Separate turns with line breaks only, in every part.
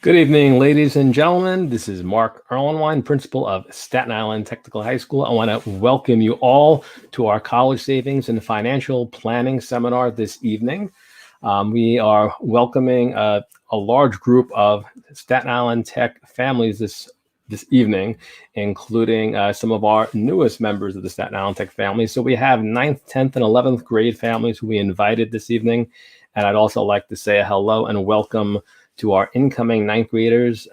Good evening, ladies and gentlemen. This is Mark Erlenwine, principal of Staten Island Technical High School. I want to welcome you all to our College Savings and Financial Planning Seminar this evening. We are welcoming a large group of Staten Island Tech families this evening, including some of our newest members of the Staten Island Tech family. So we have 9th, 10th, and 11th grade families who we invited this evening. And I'd also like to say a hello and welcome to our incoming 9th graders,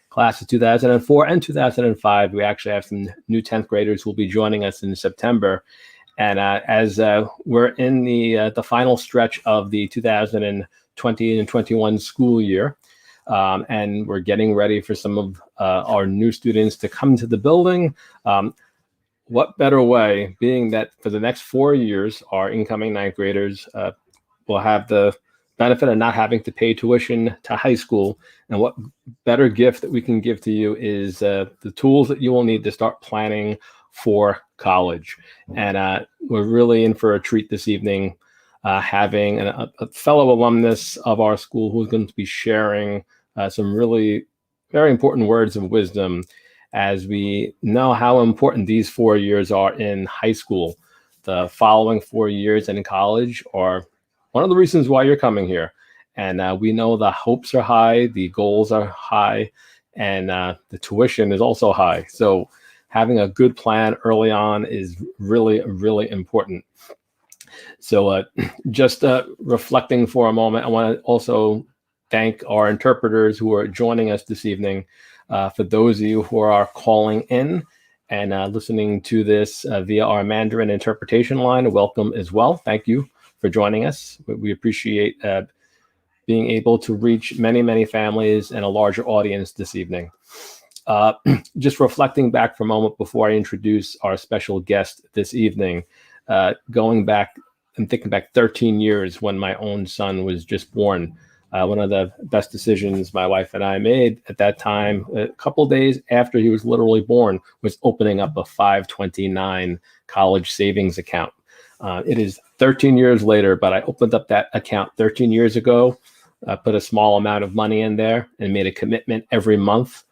class of 2004 and 2005. We actually have some new 10th graders who will be joining us in September. And as we're in the final stretch of the 2020 and 21 school year, and we're getting ready for some of our new students to come to the building, what better way, being that for the next 4 years, our incoming 9th graders will have the benefit of not having to pay tuition to high school. And what better gift that we can give to you is the tools that you will need to start planning for college. And we're really in for a treat this evening, having a fellow alumnus of our school who's going to be sharing some really very important words of wisdom as we know how important these 4 years are in high school. The following 4 years in college are one of the reasons why you're coming here. And we know the hopes are high, the goals are high, and the tuition is also high. So having a good plan early on is really, really important. So just reflecting for a moment, I want to also thank our interpreters who are joining us this evening. For those of you who are calling in and listening to this via our Mandarin interpretation line, welcome as well. Thank you for joining us. We appreciate being able to reach many, many families and a larger audience this evening. Just reflecting back for a moment before I introduce our special guest this evening, going back and thinking back 13 years when my own son was just born. One of the best decisions my wife and I made at that time, a couple of days after he was literally born, was opening up a 529 college savings account. It is 13 years later, but I opened up that account 13 years ago, put a small amount of money in there and made a commitment every month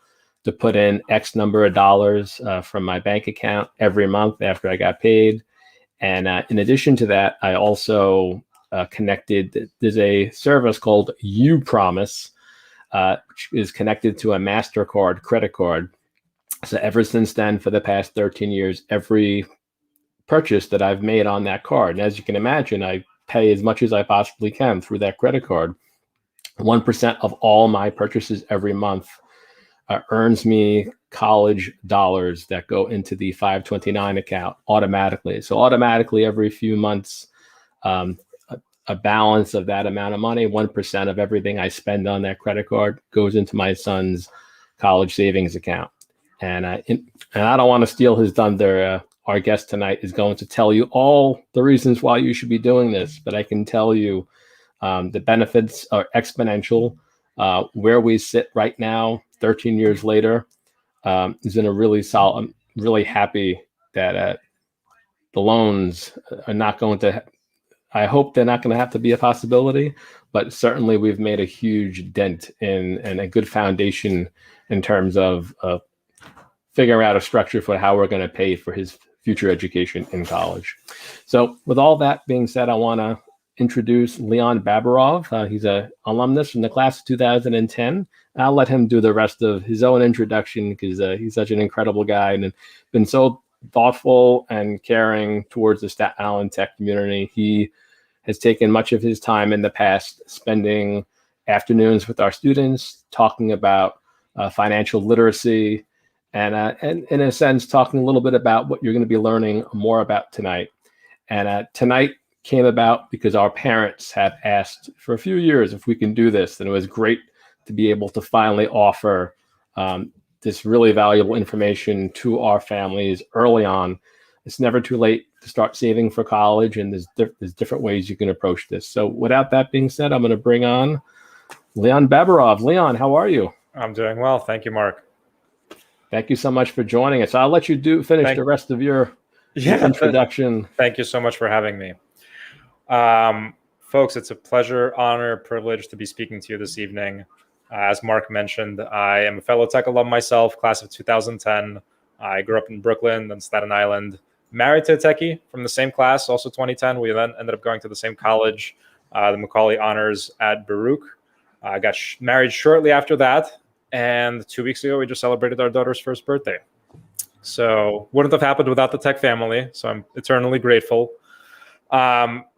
to put in X number of dollars from my bank account every month after I got paid. And in addition to that, I also connected, there's a service called UPromise, which is connected to a MasterCard credit card. So ever since then, for the past 13 years, every purchase that I've made on that card, and as you can imagine, I pay as much as I possibly can through that credit card. 1% of all my purchases every month earns me college dollars that go into the 529 account automatically. So automatically every few months, a balance of that amount of money, 1% of everything I spend on that credit card goes into my son's college savings account. And I don't want to steal his thunder. Our guest tonight is going to tell you all the reasons why you should be doing this, but I can tell you the benefits are exponential. Where we sit right now, 13 years later, is in a really solid, I'm really happy that the loans are not going to, I hope they're not going to have to be a possibility, but certainly we've made a huge dent in a good foundation in terms of figuring out a structure for how we're going to pay for his future education in college. So with all that being said, I want to introduce Leon Baburov. He's an alumnus from the class of 2010. I'll let him do the rest of his own introduction because he's such an incredible guy and been so thoughtful and caring towards the Staten Island Tech community. He has taken much of his time in the past spending afternoons with our students, talking about financial literacy, and in a sense, talking a little bit about what you're going to be learning more about tonight. And tonight came about because our parents have asked for a few years if we can do this. And it was great to be able to finally offer this really valuable information to our families early on. It's never too late to start saving for college, and there's different ways you can approach this. So without that being said, I'm going to bring on Leon Baburov. Leon, how are you?
I'm doing well. Thank you, Mark.
Thank you so much for joining us. I'll let you finish the rest of your introduction.
Thank you so much for having me. Folks, it's a pleasure, honor, privilege to be speaking to you this evening. As Mark mentioned, I am a fellow tech alum myself, class of 2010. I grew up in Brooklyn, then Staten Island. Married to a techie from the same class, also 2010. We then ended up going to the same college, the Macaulay Honors at Baruch. I got married shortly after that. And 2 weeks ago, we just celebrated our daughter's first birthday. So wouldn't have happened without the tech family. So I'm eternally grateful.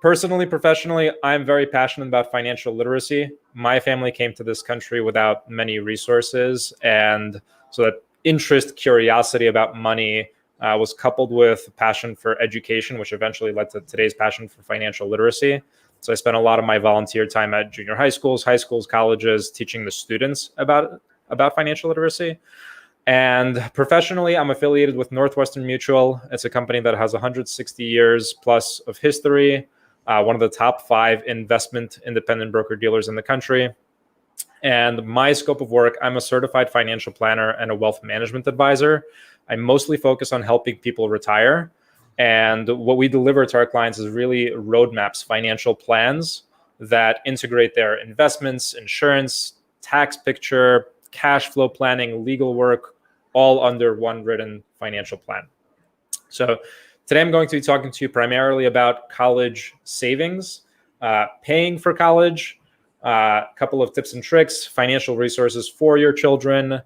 Personally, professionally, I'm very passionate about financial literacy. My family came to this country without many resources. And so that interest, curiosity about money was coupled with passion for education, which eventually led to today's passion for financial literacy. So I spent a lot of my volunteer time at junior high schools, colleges, teaching the students about financial literacy. And professionally, I'm affiliated with Northwestern Mutual. It's a company that has 160 years plus of history, one of the top 5 investment independent broker-dealers in the country. And my scope of work, I'm a certified financial planner and a wealth management advisor. I mostly focus on helping people retire. And what we deliver to our clients is really roadmaps, financial plans that integrate their investments, insurance, tax picture, cash flow planning, legal work, all under one written financial plan. So today I'm going to be talking to you primarily about college savings, paying for college, a couple of tips and tricks, financial resources for your children.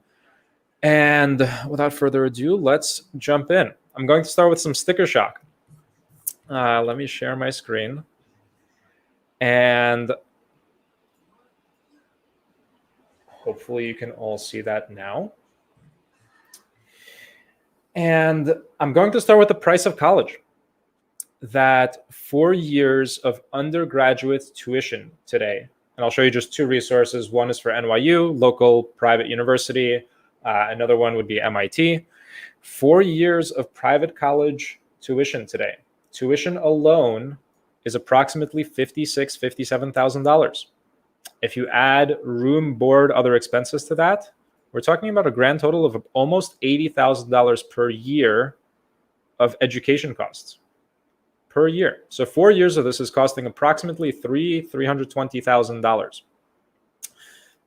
And without further ado, let's jump in. I'm going to start with some sticker shock. Let me share my screen. And hopefully you can all see that now. And I'm going to start with the price of college. That 4 years of undergraduate tuition today, and I'll show you just 2 resources. One is for NYU, local private university. Another one would be MIT. 4 years of private college tuition today. Tuition alone is approximately $56,000, $57,000. If you add room, board, other expenses to that, we're talking about a grand total of almost $80,000 per year of education costs per year. So 4 years of this is costing approximately $320,000.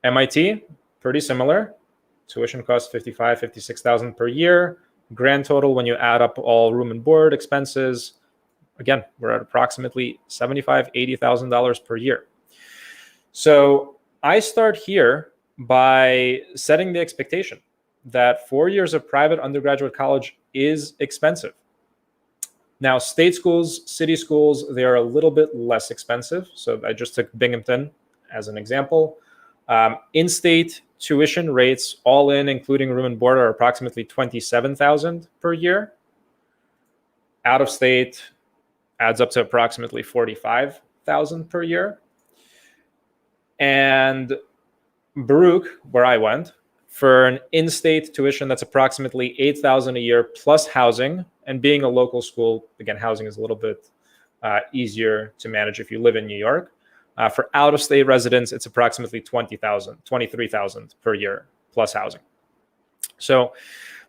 MIT, pretty similar. Tuition costs $55,000, $56,000 per year. Grand total, when you add up all room and board expenses, again, we're at approximately $75,000, $80,000 per year. So I start here by setting the expectation that 4 years of private undergraduate college is expensive. Now, state schools, city schools, they are a little bit less expensive. So I just took Binghamton as an example. In-state tuition rates, all in, including room and board, are approximately $27,000 per year. Out of state adds up to approximately $45,000 per year. And Baruch, where I went, for an in-state tuition, that's approximately $8,000 a year plus housing. And being a local school, again, housing is a little bit easier to manage if you live in New York. For out-of-state residents, it's approximately $20,000, $23,000 per year plus housing. So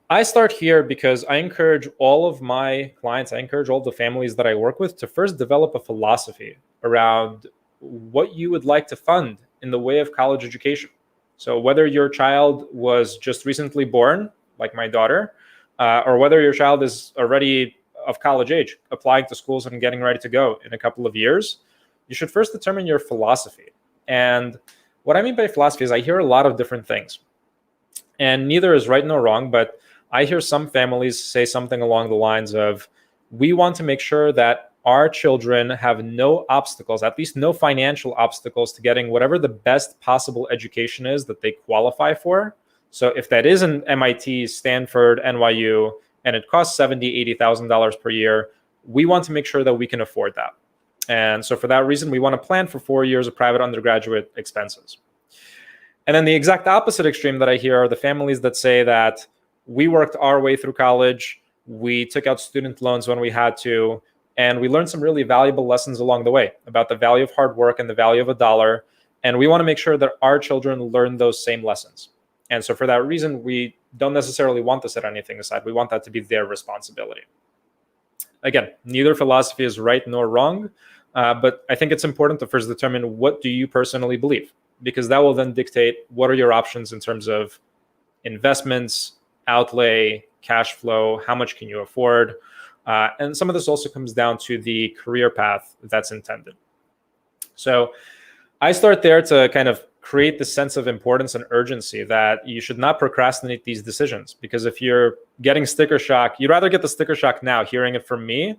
I start here because I encourage all of my clients, I encourage all the families that I work with to first develop a philosophy around what you would like to fund in the way of college education. So whether your child was just recently born, like my daughter, or whether your child is already of college age, applying to schools and getting ready to go in a couple of years, you should first determine your philosophy. And what I mean by philosophy is I hear a lot of different things. And neither is right nor wrong, but I hear some families say something along the lines of, we want to make sure that our children have no obstacles, at least no financial obstacles, to getting whatever the best possible education is that they qualify for. So if that is an MIT, Stanford, NYU, and it costs $70,000, $80,000 per year, we want to make sure that we can afford that. And so for that reason, we want to plan for 4 years of private undergraduate expenses. And then the exact opposite extreme that I hear are the families that say that we worked our way through college, we took out student loans when we had to, and we learned some really valuable lessons along the way about the value of hard work and the value of a dollar. And we want to make sure that our children learn those same lessons. And so for that reason, we don't necessarily want to set anything aside. We want that to be their responsibility. Again, neither philosophy is right nor wrong, but I think it's important to first determine, what do you personally believe? because that will then dictate what are your options in terms of investments, outlay, cash flow, how much can you afford. And some of this also comes down to the career path that's intended. So I start there to kind of create the sense of importance and urgency that you should not procrastinate these decisions. Because if you're getting sticker shock, you'd rather get the sticker shock now, hearing it from me,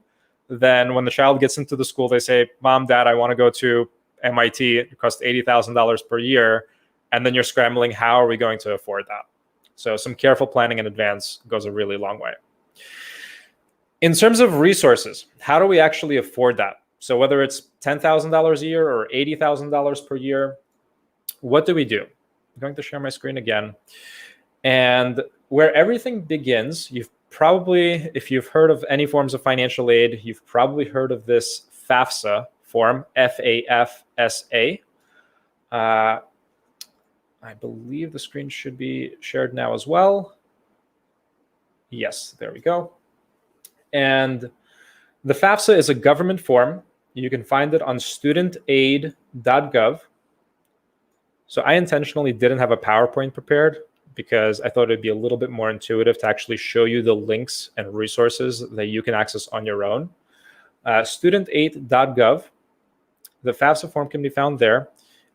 than when the child gets into the school, they say, Mom, Dad, I want to go to MIT. It costs $80,000 per year. And then you're scrambling, how are we going to afford that? So some careful planning in advance goes a really long way. In terms of resources, how do we actually afford that? So whether it's $10,000 a year or $80,000 per year, what do we do? I'm going to share my screen again. And where everything begins, you've probably, if you've heard of any forms of financial aid, you've probably heard of this FAFSA form, FAFSA. I believe the screen should be shared now as well. Yes, there we go. And the FAFSA is a government form. You can find it on studentaid.gov. So I intentionally didn't have a PowerPoint prepared because I thought it'd be a little bit more intuitive to actually show you the links and resources that you can access on your own. Studentaid.gov. The FAFSA form can be found there.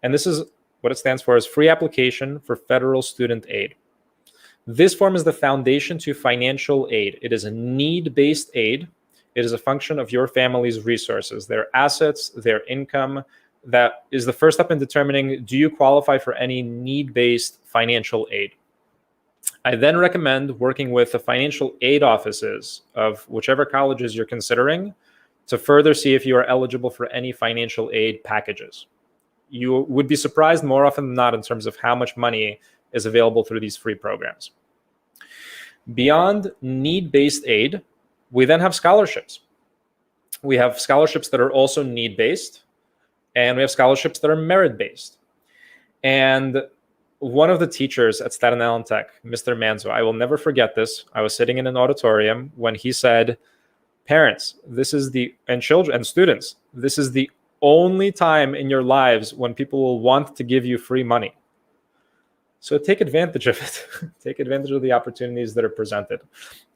And this is what it stands for, is Free Application for Federal Student Aid. This form is the foundation to financial aid. It is a need-based aid. It is a function of your family's resources, their assets, their income. That is the first step in determining, do you qualify for any need-based financial aid? I then recommend working with the financial aid offices of whichever colleges you're considering to further see if you are eligible for any financial aid packages. You would be surprised more often than not in terms of how much money is available through these free programs. Beyond need-based aid, we then have scholarships. We have scholarships that are also need-based, and we have scholarships that are merit-based. And one of the teachers at Staten Island Tech, Mr. Manzo, I will never forget this. I was sitting in an auditorium when he said, parents, and children and students, this is the only time in your lives when people will want to give you free money. So take advantage of it. Take advantage of the opportunities that are presented.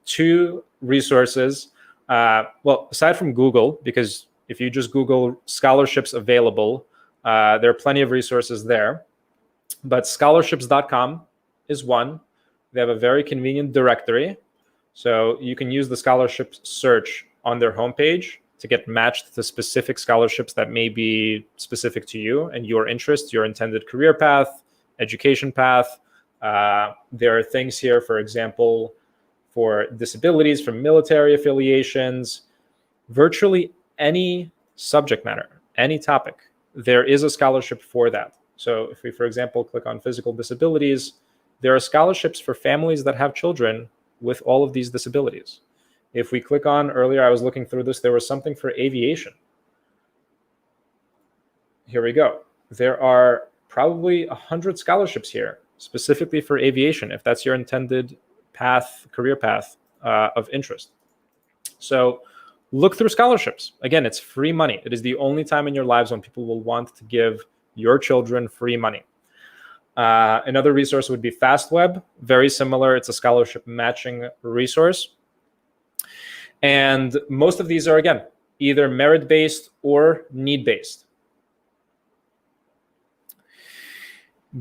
2 resources. Well, aside from Google, because if you just Google scholarships available, there are plenty of resources there. But scholarships.com is one. They have a very convenient directory. So you can use the scholarship search on their homepage to get matched to specific scholarships that may be specific to you and your interests, your intended career path, education path. There are things here, for example, for disabilities, for military affiliations, virtually any subject matter, any topic, there is a scholarship for that. So if we, for example, click on physical disabilities, there are scholarships for families that have children with all of these disabilities. If we click on, earlier I was looking through this, there was something for aviation. Here we go. There are probably 100 scholarships here, specifically for aviation, if that's your intended path, career path of interest. So look through scholarships. Again, it's free money. It is the only time in your lives when people will want to give your children free money. Another resource would be FastWeb. Very similar. It's a scholarship matching resource. And most of these are, again, either merit-based or need-based.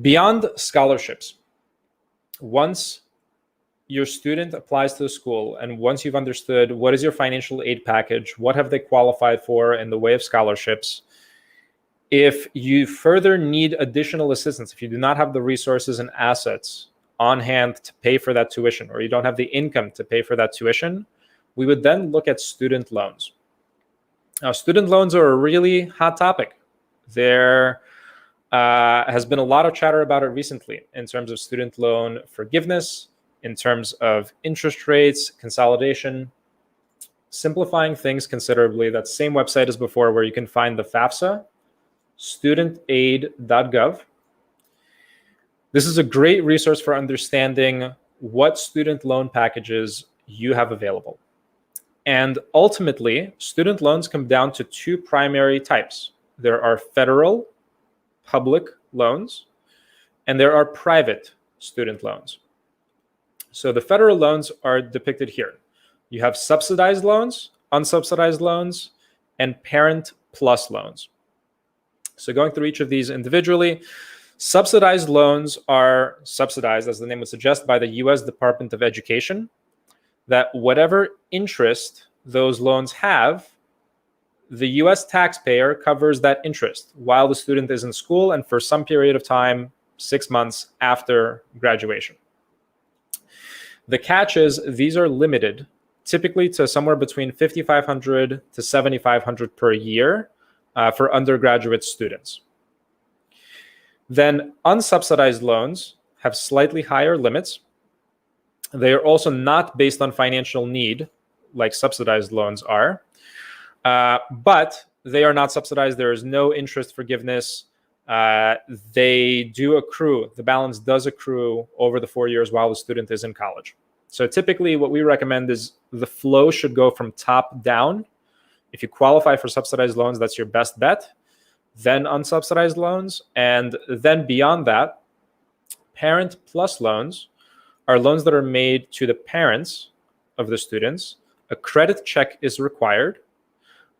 Beyond scholarships, once your student applies to the school and once you've understood what is your financial aid package, what have they qualified for in the way of scholarships, if you further need additional assistance, if you do not have the resources and assets on hand to pay for that tuition, or you don't have the income to pay for that tuition, we would then look at student loans. Now, student loans are a really hot topic. There has been a lot of chatter about it recently in terms of student loan forgiveness, in terms of interest rates, consolidation, simplifying things considerably. That same website as before, where you can find the FAFSA, studentaid.gov. This is a great resource for understanding what student loan packages you have available. And ultimately, student loans come down to 2 primary types. There are federal public loans and there are private student loans. So the federal loans are depicted here. You have subsidized loans, unsubsidized loans, and parent plus loans. So going through each of these individually, subsidized loans are subsidized, as the name would suggest, by the US Department of Education, that whatever interest those loans have, the US taxpayer covers that interest while the student is in school and for some period of time, 6 months after graduation. The catch is these are limited typically to somewhere between $5,500 to $7,500 per year for undergraduate students. Then unsubsidized loans have slightly higher limits. They are also not based on financial need like subsidized loans are, but they are not subsidized. There is no interest forgiveness. They do accrue, the balance does accrue over the 4 years while the student is in college. So typically what we recommend is the flow should go from top down. If you qualify for subsidized loans, that's your best bet. Then unsubsidized loans. And then beyond that, parent plus loans are loans that are made to the parents of the students. A credit check is required,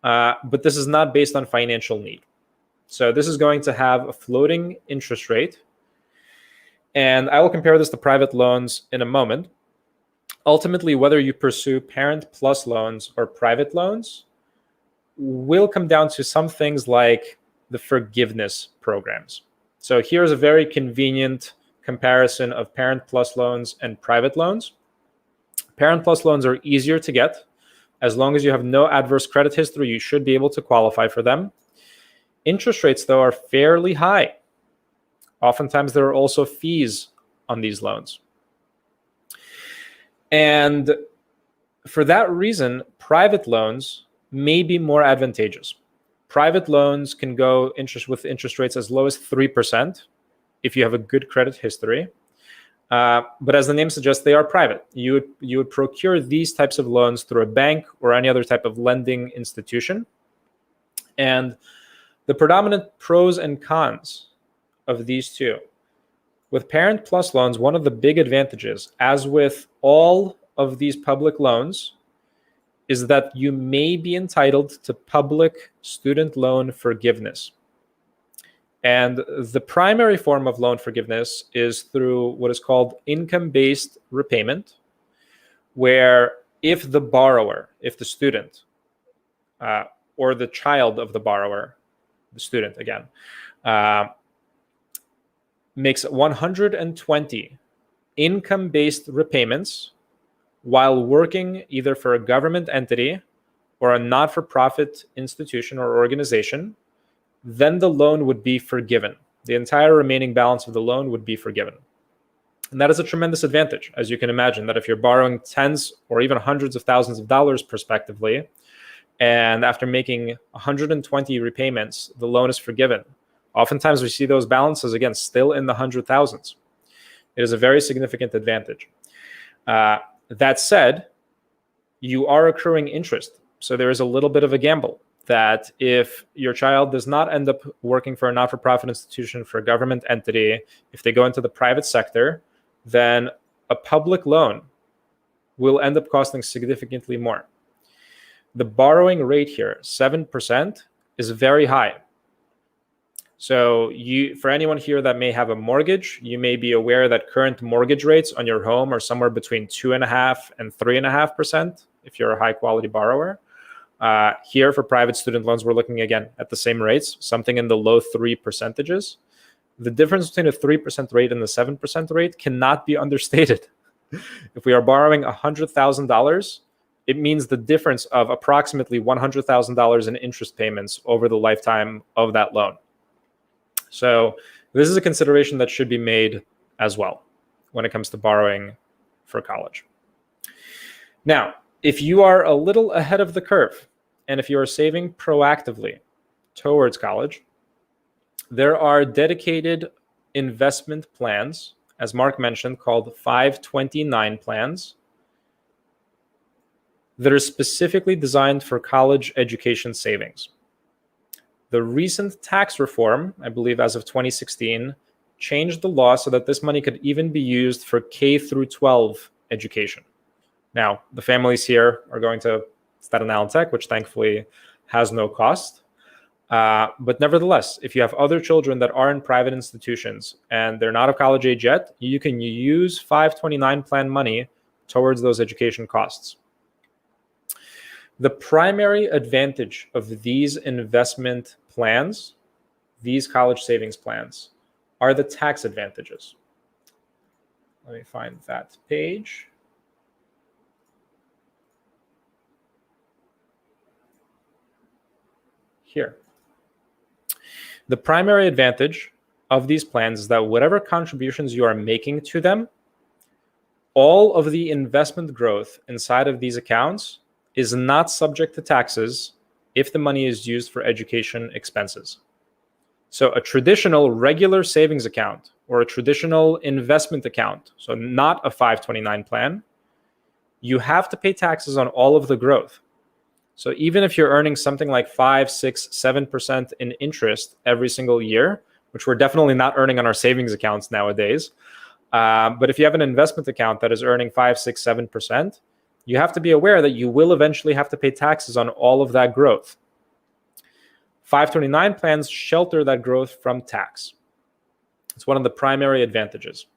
but this is not based on financial need. So this is going to have a floating interest rate. And I will compare this to private loans in a moment. Ultimately, whether you pursue parent plus loans or private loans will come down to some things like the forgiveness programs. So here's a very convenient comparison of parent plus loans and private loans. Parent plus loans are easier to get. As long as you have no adverse credit history, you should be able to qualify for them. Interest rates, though, are fairly high. Oftentimes, there are also fees on these loans. And for that reason, private loans may be more advantageous. Private loans can go with interest rates as low as 3% if you have a good credit history. But as the name suggests, they are private. You would procure these types of loans through a bank or any other type of lending institution. And the predominant pros and cons of these two. With parent plus loans, one of the big advantages, as with all of these public loans, is that you may be entitled to public student loan forgiveness. And the primary form of loan forgiveness is through what is called income-based repayment, where if the borrower, if the student, or the child of the borrower, the student again, makes 120 income-based repayments while working either for a government entity or a not-for-profit institution or organization, then the loan would be forgiven. The entire remaining balance of the loan would be forgiven. And that is a tremendous advantage, as you can imagine, that if you're borrowing tens or even hundreds of thousands of dollars prospectively, and after making 120 repayments, the loan is forgiven. Oftentimes we see those balances, again, still in the hundred thousands. It is a very significant advantage. That said, you are accruing interest. So there is a little bit of a gamble that if your child does not end up working for a not-for-profit institution, for a government entity, if they go into the private sector, then a public loan will end up costing significantly more. The borrowing rate here, 7%, is very high. So for anyone here that may have a mortgage, you may be aware that current mortgage rates on your home are somewhere between 2.5% and 3.5% if you're a high-quality borrower. Here for private student loans, we're looking again at the same rates, something in the low 3%. The difference between a 3% rate and the 7% rate cannot be understated. If we are borrowing $100,000, it means the difference of approximately $100,000 in interest payments over the lifetime of that loan. So this is a consideration that should be made as well when it comes to borrowing for college. Now, if you are a little ahead of the curve, and if you are saving proactively towards college, there are dedicated investment plans, as Mark mentioned, called 529 plans that are specifically designed for college education savings. The recent tax reform, I believe as of 2016, changed the law so that this money could even be used for K through 12 education. Now, the families here are going to Staten Island Tech, which thankfully has no cost. But nevertheless, if you have other children that are in private institutions and they're not of college age yet, you can use 529 plan money towards those education costs. The primary advantage of these investment plans, these college savings plans, are the tax advantages. Let me find that page. Here. The primary advantage of these plans is that whatever contributions you are making to them, all of the investment growth inside of these accounts is not subject to taxes if the money is used for education expenses. So a traditional regular savings account or a traditional investment account, so not a 529 plan, you have to pay taxes on all of the growth. So even if you're earning something like 5, 6, 7% in interest every single year, which we're definitely not earning on our savings accounts nowadays, but if you have an investment account that is earning 5, 6, 7%, you have to be aware that you will eventually have to pay taxes on all of that growth. 529 plans shelter that growth from tax. It's one of the primary advantages.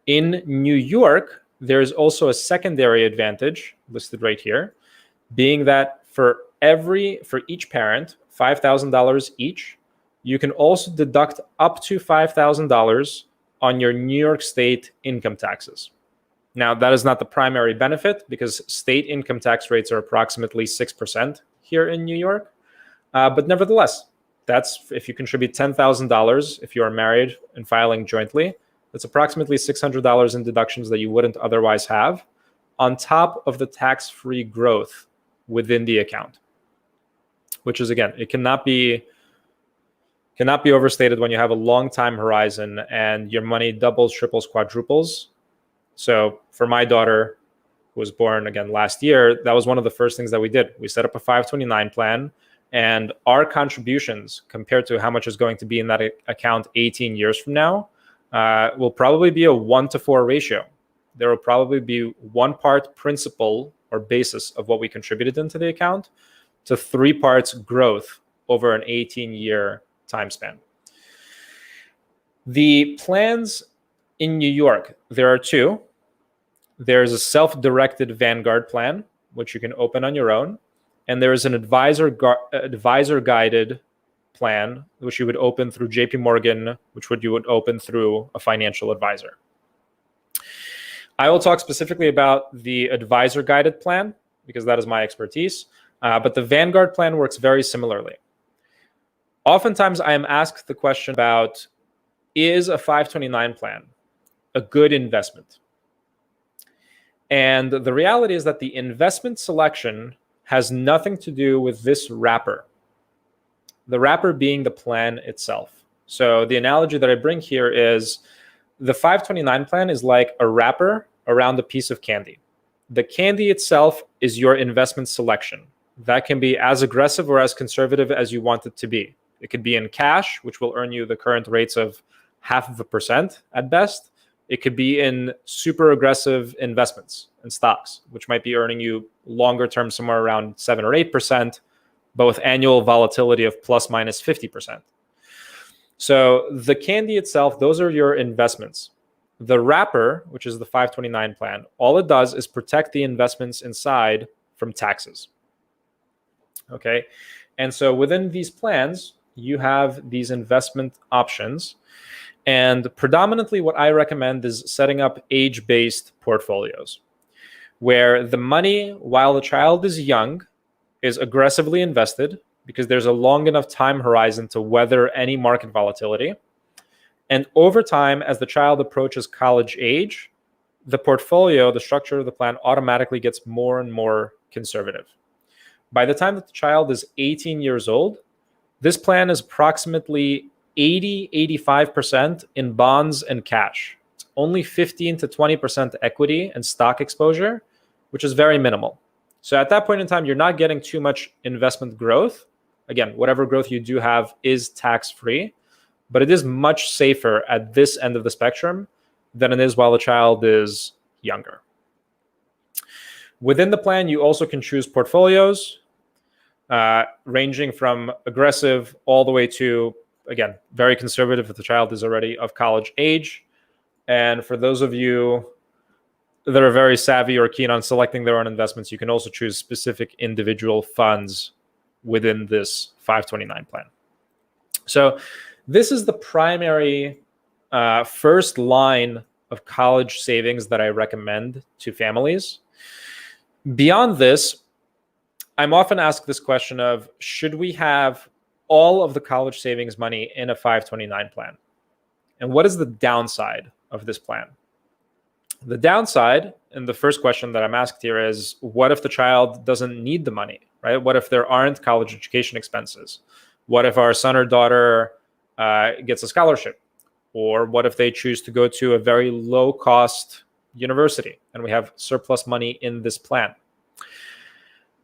In New York, there's also a secondary advantage listed right here, being that for each parent, $5,000 each, you can also deduct up to $5,000 on your New York State income taxes. Now, that is not the primary benefit because state income tax rates are approximately 6% here in New York. But nevertheless, that's if you contribute $10,000 if you are married and filing jointly, that's approximately $600 in deductions that you wouldn't otherwise have on top of the tax-free growth within the account, which is, again, it cannot be overstated when you have a long time horizon and your money doubles, triples, quadruples. So for my daughter, who was born again last year, that was one of the first things that we did. We set up a 529 plan, and our contributions compared to how much is going to be in that account 18 years from now will probably be a 1-to-4 ratio. There will probably be 1 part principal or basis of what we contributed into the account to 3 parts growth over an 18-year time span. The plans in New York, there are 2. There's a self-directed Vanguard plan, which you can open on your own. And there is an advisor-guided plan, which you would open through JP Morgan, which you would open through a financial advisor. I will talk specifically about the advisor-guided plan because that is my expertise. But the Vanguard plan works very similarly. Oftentimes, I am asked the question about, is a 529 plan a good investment? And the reality is that the investment selection has nothing to do with this wrapper. The wrapper being the plan itself. So the analogy that I bring here is the 529 plan is like a wrapper around a piece of candy. The candy itself is your investment selection. That can be as aggressive or as conservative as you want it to be. It could be in cash, which will earn you the current rates of 0.5% at best. It could be in super aggressive investments and stocks, which might be earning you longer term somewhere around 7 or 8%, but with annual volatility of plus minus 50%. So the candy itself, those are your investments. The wrapper, which is the 529 plan, all it does is protect the investments inside from taxes. Okay. And so within these plans, you have these investment options. And predominantly what I recommend is setting up age-based portfolios where the money, while the child is young, is aggressively invested because there's a long enough time horizon to weather any market volatility. And over time, as the child approaches college age, the portfolio, the structure of the plan automatically gets more and more conservative. By the time that the child is 18 years old, this plan is approximately 80-85% in bonds and cash. It's only 15 to 20% equity and stock exposure, which is very minimal. So at that point in time, you're not getting too much investment growth, again, whatever growth you do have is tax-free, but it is much safer at this end of the spectrum than it is while the child is younger. Within the plan, you also can choose portfolios, ranging from aggressive all the way to, again, very conservative if the child is already of college age. And for those of you that are very savvy or keen on selecting their own investments, you can also choose specific individual funds within this 529 plan. So this is the primary first line of college savings that I recommend to families. Beyond this, I'm often asked this question of, should we have all of the college savings money in a 529 plan? And what is the downside of this plan? The downside, and the first question that I'm asked here is, what if the child doesn't need the money, right? What if there aren't college education expenses? What if our son or daughter gets a scholarship? Or what if they choose to go to a very low cost university and we have surplus money in this plan?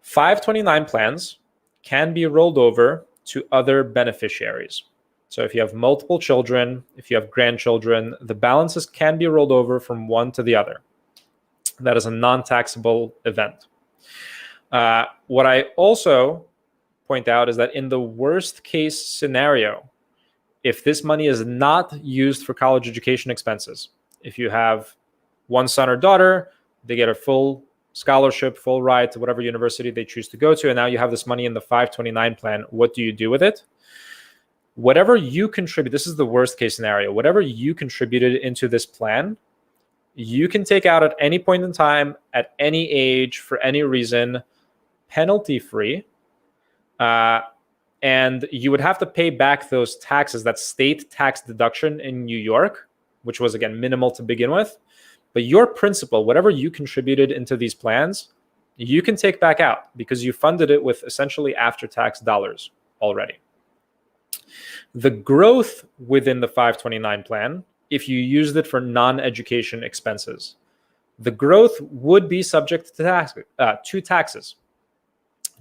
529 plans can be rolled over to other beneficiaries. So if you have multiple children, if you have grandchildren, the balances can be rolled over from one to the other. That is a non-taxable event. What I also point out is that in the worst case scenario, if this money is not used for college education expenses, if you have one son or daughter, they get a full scholarship, full ride to whatever university they choose to go to, and now you have this money in the 529 plan, what do you do with it? Whatever you contribute, this is the worst case scenario, whatever you contributed into this plan, you can take out at any point in time, at any age, for any reason, penalty free. And you would have to pay back those taxes, that state tax deduction in New York, which was, again, minimal to begin with. But your principal, whatever you contributed into these plans, you can take back out because you funded it with essentially after-tax dollars already. The growth within the 529 plan, if you used it for non-education expenses, the growth would be subject to taxes,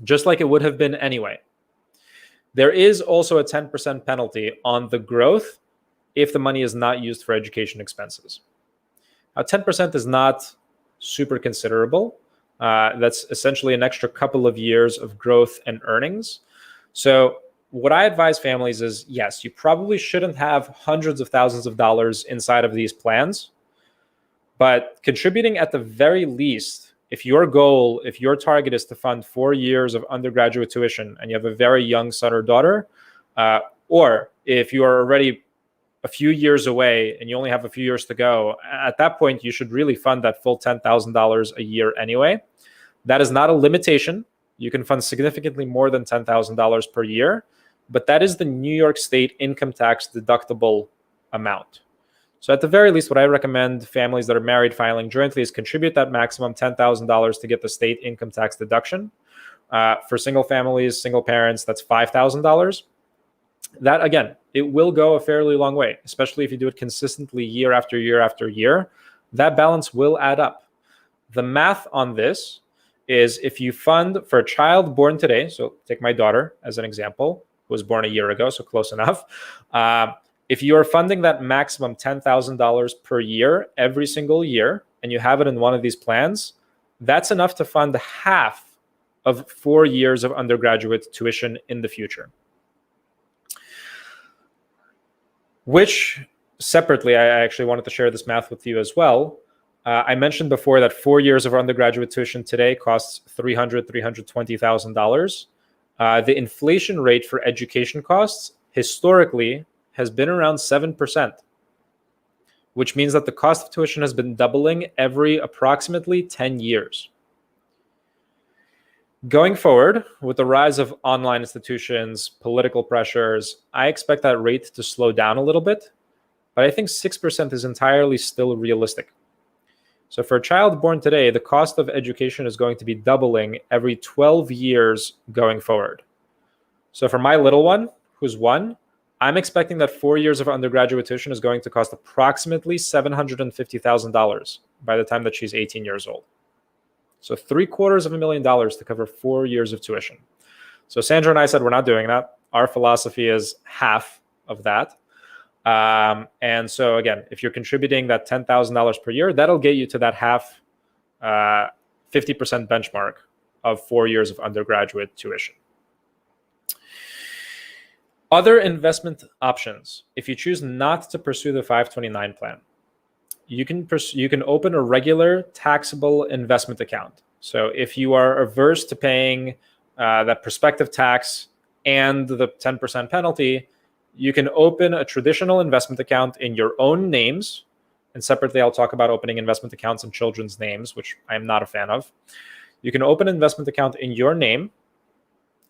just like it would have been anyway. There is also a 10% penalty on the growth if the money is not used for education expenses. Now, 10% is not super considerable. That's essentially an extra couple of years of growth and earnings. So what I advise families is, yes, you probably shouldn't have hundreds of thousands of dollars inside of these plans, but contributing at the very least, if your goal, if your target is to fund 4 years of undergraduate tuition and you have a very young son or daughter, or if you are already a few years away and you only have a few years to go, at that point, you should really fund that full $10,000 a year anyway. That is not a limitation. You can fund significantly more than $10,000 per year, but that is the New York State income tax deductible amount. So at the very least, what I recommend families that are married filing jointly is contribute that maximum $10,000 to get the state income tax deduction. For single families, single parents, that's $5,000. That, again, it will go a fairly long way, especially if you do it consistently year after year after year. That balance will add up. The math on this is if you fund for a child born today, so take my daughter as an example, who was born a year ago, so close enough. If you are funding that maximum $10,000 per year every single year, and you have it in one of these plans, that's enough to fund half of 4 years of undergraduate tuition in the future. Which, separately, I actually wanted to share this math with you as well. I mentioned before that 4 years of undergraduate tuition today costs $320,000. The inflation rate for education costs historically has been around 7%, which means that the cost of tuition has been doubling every approximately 10 years. Going forward, with the rise of online institutions, political pressures, I expect that rate to slow down a little bit, but I think 6% is entirely still realistic. So for a child born today, the cost of education is going to be doubling every 12 years going forward. So for my little one, who's 1, I'm expecting that 4 years of undergraduate tuition is going to cost approximately $750,000 by the time that she's 18 years old. So $750,000 to cover 4 years of tuition. So Sandra and I said we're not doing that. Our philosophy is half of that. And so again, if you're contributing that $10,000 per year, that'll get you to that half 50% benchmark of 4 years of undergraduate tuition. Other investment options. If you choose not to pursue the 529 plan, you can open a regular taxable investment account. So if you are averse to paying that prospective tax and the 10% penalty, you can open a traditional investment account in your own names. And separately, I'll talk about opening investment accounts in children's names, which I'm not a fan of. You can open an investment account in your name.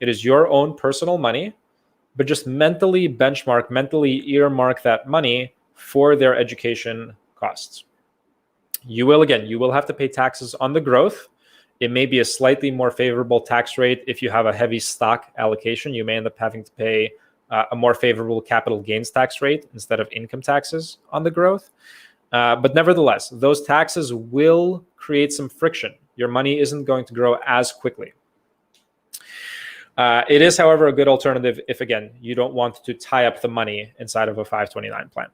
It is your own personal money, but just mentally earmark that money for their education costs. You will have to pay taxes on the growth. It may be a slightly more favorable tax rate if you have a heavy stock allocation. You may end up having to pay a more favorable capital gains tax rate instead of income taxes on the growth. But nevertheless, those taxes will create some friction. Your money isn't going to grow as quickly. It is, however, a good alternative if, again, you don't want to tie up the money inside of a 529 plan.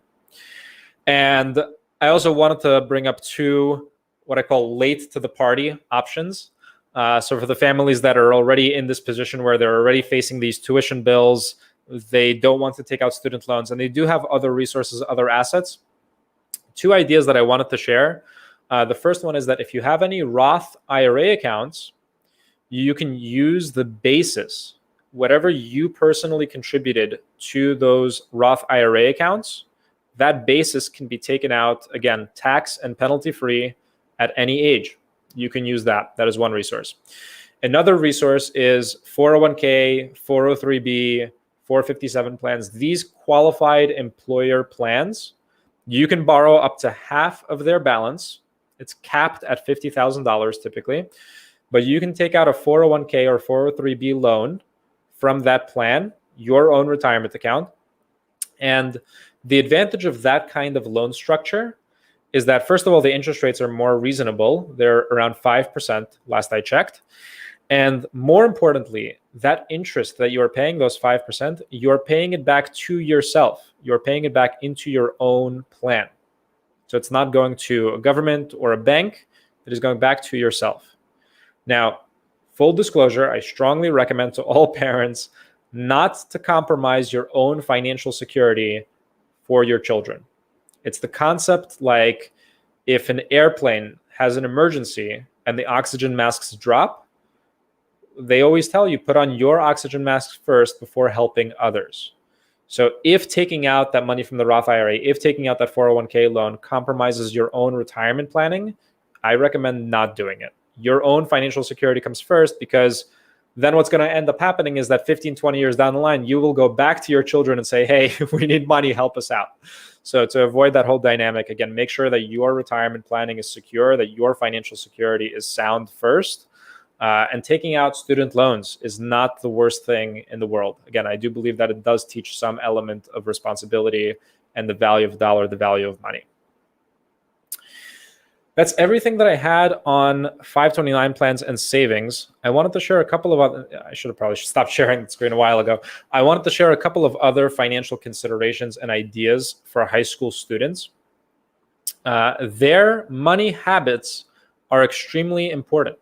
And I also wanted to bring up two what I call late to the party options. So for the families that are already in this position where they're already facing these tuition bills, they don't want to take out student loans, and they do have other resources, other assets. Two ideas that I wanted to share. The first one is that if you have any Roth IRA accounts, you can use the basis, whatever you personally contributed to those Roth IRA accounts, that basis can be taken out, again, tax and penalty free at any age. You can use that. That is one resource. Another resource is 401k, 403b, 457 plans. These qualified employer plans, you can borrow up to half of their balance. It's capped at $50,000 typically, but you can take out a 401k or 403b loan from that plan, your own retirement account. And the advantage of that kind of loan structure is that, first of all, the interest rates are more reasonable. They're around 5% last I checked. And more importantly, that interest that you're paying, those 5%, you're paying it back to yourself. You're paying it back into your own plan. So it's not going to a government or a bank. It is going back to yourself. Now, full disclosure, I strongly recommend to all parents not to compromise your own financial security for your children. It's the concept like if an airplane has an emergency and the oxygen masks drop, they always tell you put on your oxygen masks first before helping others. So if taking out that money from the Roth IRA, if taking out that 401k loan compromises your own retirement planning, I recommend not doing it. Your own financial security comes first, because then what's going to end up happening is that 15, 20 years down the line, you will go back to your children and say, hey, we need money, help us out. So to avoid that whole dynamic, again, make sure that your retirement planning is secure, that your financial security is sound first. And taking out student loans is not the worst thing in the world. Again, I do believe that it does teach some element of responsibility and the value of dollar, the value of money. That's everything that I had on 529 plans and savings. I wanted to share a couple of other, I should have probably stopped sharing the screen a while ago. I wanted to share a couple of other financial considerations and ideas for high school students. Their money habits are extremely important.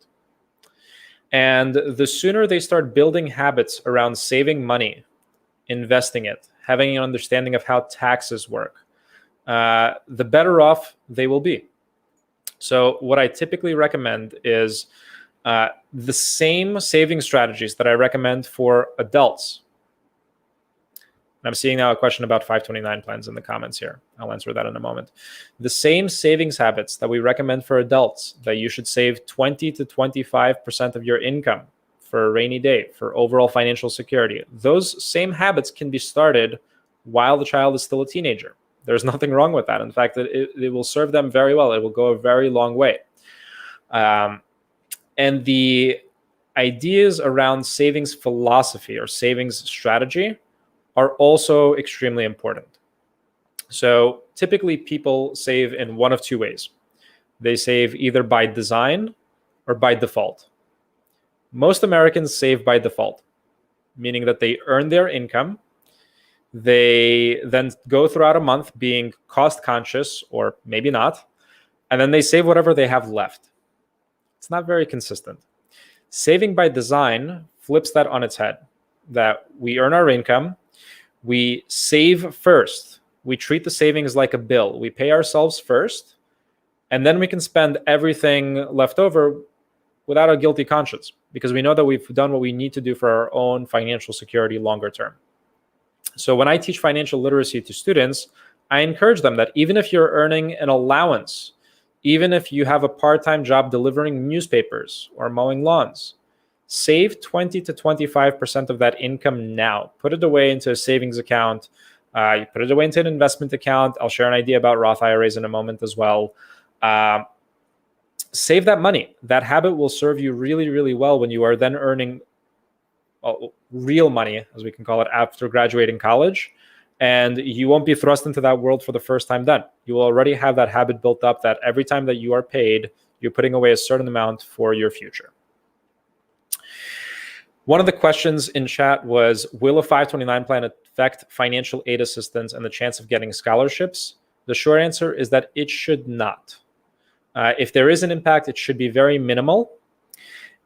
And the sooner they start building habits around saving money, investing it, having an understanding of how taxes work, the better off they will be. So what I typically recommend is the same saving strategies that I recommend for adults. And I'm seeing now a question about 529 plans in the comments here. I'll answer that in a moment. The same savings habits that we recommend for adults, that you should save 20 to 25% of your income for a rainy day, for overall financial security. Those same habits can be started while the child is still a teenager. There's nothing wrong with that. In fact, it will serve them very well. It will go a very long way. And the ideas around savings philosophy or savings strategy are also extremely important. So typically people save in one of two ways. They save either by design or by default. Most Americans save by default. meaning that they earn their income. They then go throughout a month being cost conscious, or maybe not, and then they save whatever they have left. It's not very consistent. Saving by design flips that on its head, that we earn our income, we save first. We treat the savings like a bill. We pay ourselves first, and then we can spend everything left over without a guilty conscience, because we know that we've done what we need to do for our own financial security longer term. So when I teach financial literacy to students, I encourage them that even if you're earning an allowance, even if you have a part-time job delivering newspapers or mowing lawns, save 20 to 25% of that income now. Put it away into a savings account. You put it away into an investment account. I'll share an idea about Roth IRAs in a moment as well. Save that money. That habit will serve you really, really well when you are then earning real money, as we can call it, after graduating college. And you won't be thrust into that world for the first time then. You will already have that habit built up that every time that you are paid, you're putting away a certain amount for your future. One of the questions in chat was, will a 529 plan affect financial aid assistance and the chance of getting scholarships? The short answer is that it should not. If there is an impact, it should be very minimal.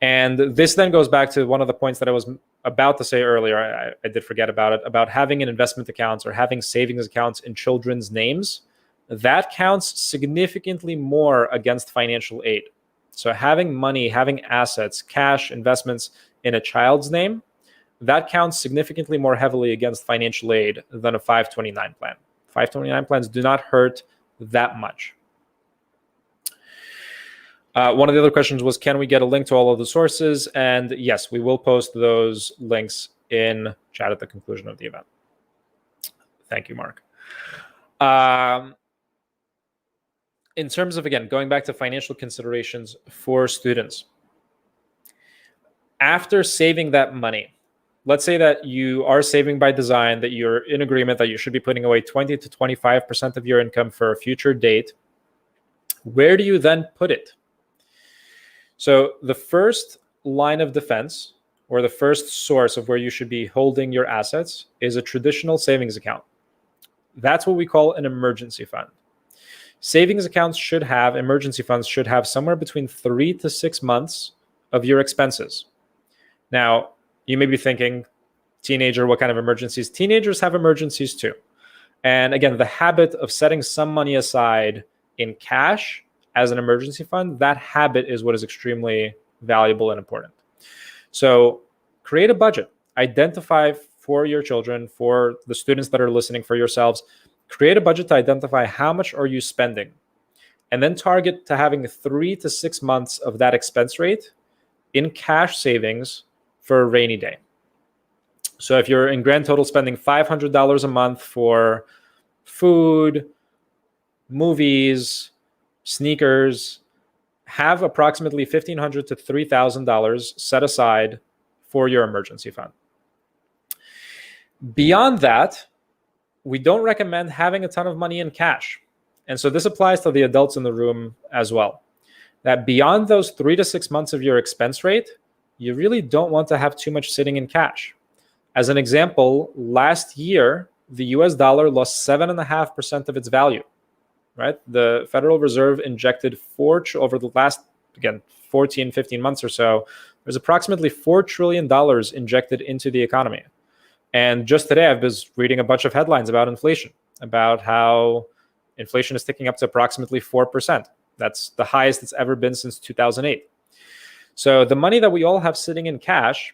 And this then goes back to one of the points that I was about to say earlier. I did forget about it, about having an investment accounts or having savings accounts in children's names. That counts significantly more against financial aid. So having money, having assets, cash, investments in a child's name, that counts significantly more heavily against financial aid than a 529 plan. 529 plans do not hurt that much. One of the other questions was, can we get a link to all of the sources? And yes, we will post those links in chat at the conclusion of the event. Thank you, Mark. In terms of, again, going back to financial considerations for students, after saving that money, let's say that you are saving by design, that you're in agreement that you should be putting away 20 to 25% of your income for a future date. Where do you then put it? So the first line of defense, or the first source of where you should be holding your assets, is a traditional savings account. That's what we call an emergency fund. Savings accounts should have, emergency funds should have somewhere between 3 to 6 months of your expenses. Now, you may be thinking, teenager, what kind of emergencies? Teenagers have emergencies too. And again, the habit of setting some money aside in cash as an emergency fund, that habit is what is extremely valuable and important. So create a budget. Identify for your children, for the students that are listening, for yourselves, create a budget to identify how much are you spending, and then target to having 3 to 6 months of that expense rate in cash savings for a rainy day. So if you're in grand total spending $500 a month for food, movies, sneakers, have approximately $1,500 to $3,000 set aside for your emergency fund. Beyond that, we don't recommend having a ton of money in cash. And so this applies to the adults in the room as well. That beyond those 3 to 6 months of your expense rate, you really don't want to have too much sitting in cash. As an example, last year, the US dollar lost 7.5% of its value. Right? The Federal Reserve injected over the last, 14, 15 months or so, there's approximately $4 trillion injected into the economy. And just today, I've been reading a bunch of headlines about inflation, about how inflation is ticking up to approximately 4%. That's the highest it's ever been since 2008. So the money that we all have sitting in cash,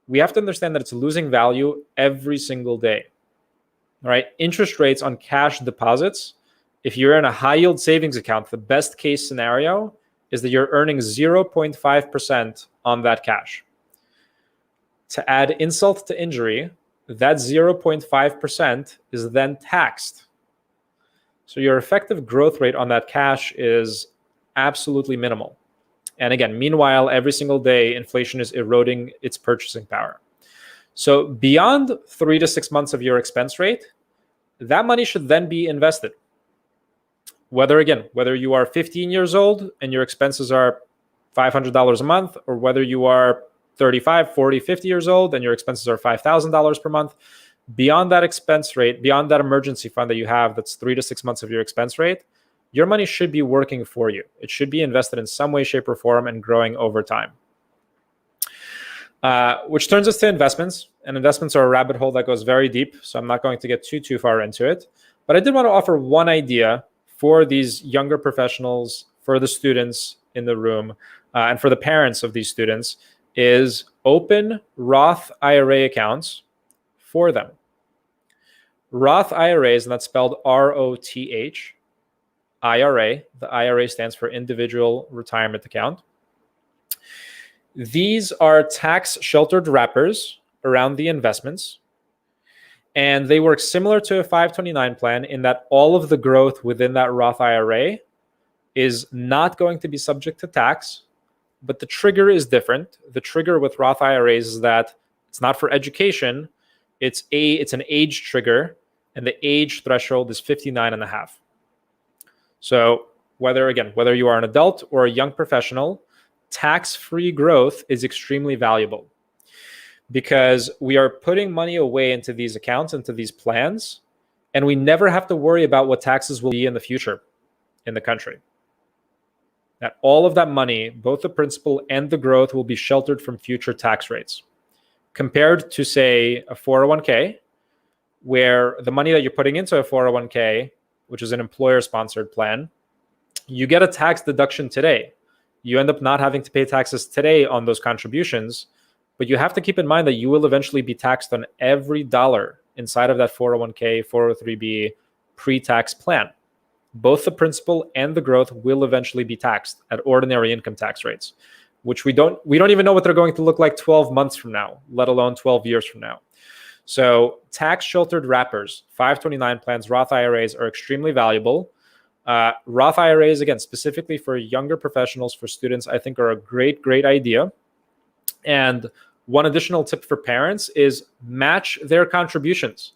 we have to understand that it's losing value every single day. All right? Interest rates on cash deposits, if you're in a high yield savings account, the best case scenario is that you're earning 0.5% on that cash. To add insult to injury, that 0.5% is then taxed. So your effective growth rate on that cash is absolutely minimal. And again, meanwhile, every single day, inflation is eroding its purchasing power. So beyond 3 to 6 months of your expense rate, that money should then be invested. Whether you are 15 years old and your expenses are $500 a month, or whether you are 35, 40, 50 years old and your expenses are $5,000 per month, beyond that expense rate, beyond that emergency fund that you have, that's 3 to 6 months of your expense rate, your money should be working for you. It should be invested in some way, shape, or form and growing over time. Which turns us to investments. And investments are a rabbit hole that goes very deep, so I'm not going to get too far into it. But I did want to offer one idea for these younger professionals, for the students in the room, and for the parents of these students, is open Roth IRA accounts for them. Roth IRAs, and that's spelled ROTH, IRA. The IRA stands for Individual Retirement Account. These are tax-sheltered wrappers around the investments, and they work similar to a 529 plan in that all of the growth within that Roth IRA is not going to be subject to tax, but the trigger is different. The trigger with Roth IRAs is that it's not for education, it's an age trigger, and the age threshold is 59 and a half. So whether you are an adult or a young professional, tax-free growth is extremely valuable because we are putting money away into these accounts, into these plans, and we never have to worry about what taxes will be in the future in the country. That all of that money, both the principal and the growth, will be sheltered from future tax rates. Compared to, say, a 401k, where the money that you're putting into a 401k, which is an employer-sponsored plan, you get a tax deduction today. You end up not having to pay taxes today on those contributions, but you have to keep in mind that you will eventually be taxed on every dollar inside of that 401k, 403b pre-tax plan. Both the principal and the growth will eventually be taxed at ordinary income tax rates, which we don't even know what they're going to look like 12 months from now, let alone 12 years from now. So tax-sheltered wrappers, 529 plans, Roth IRAs are extremely valuable. Roth IRAs, again, specifically for younger professionals, for students, I think are a great idea. And one additional tip for parents is match their contributions.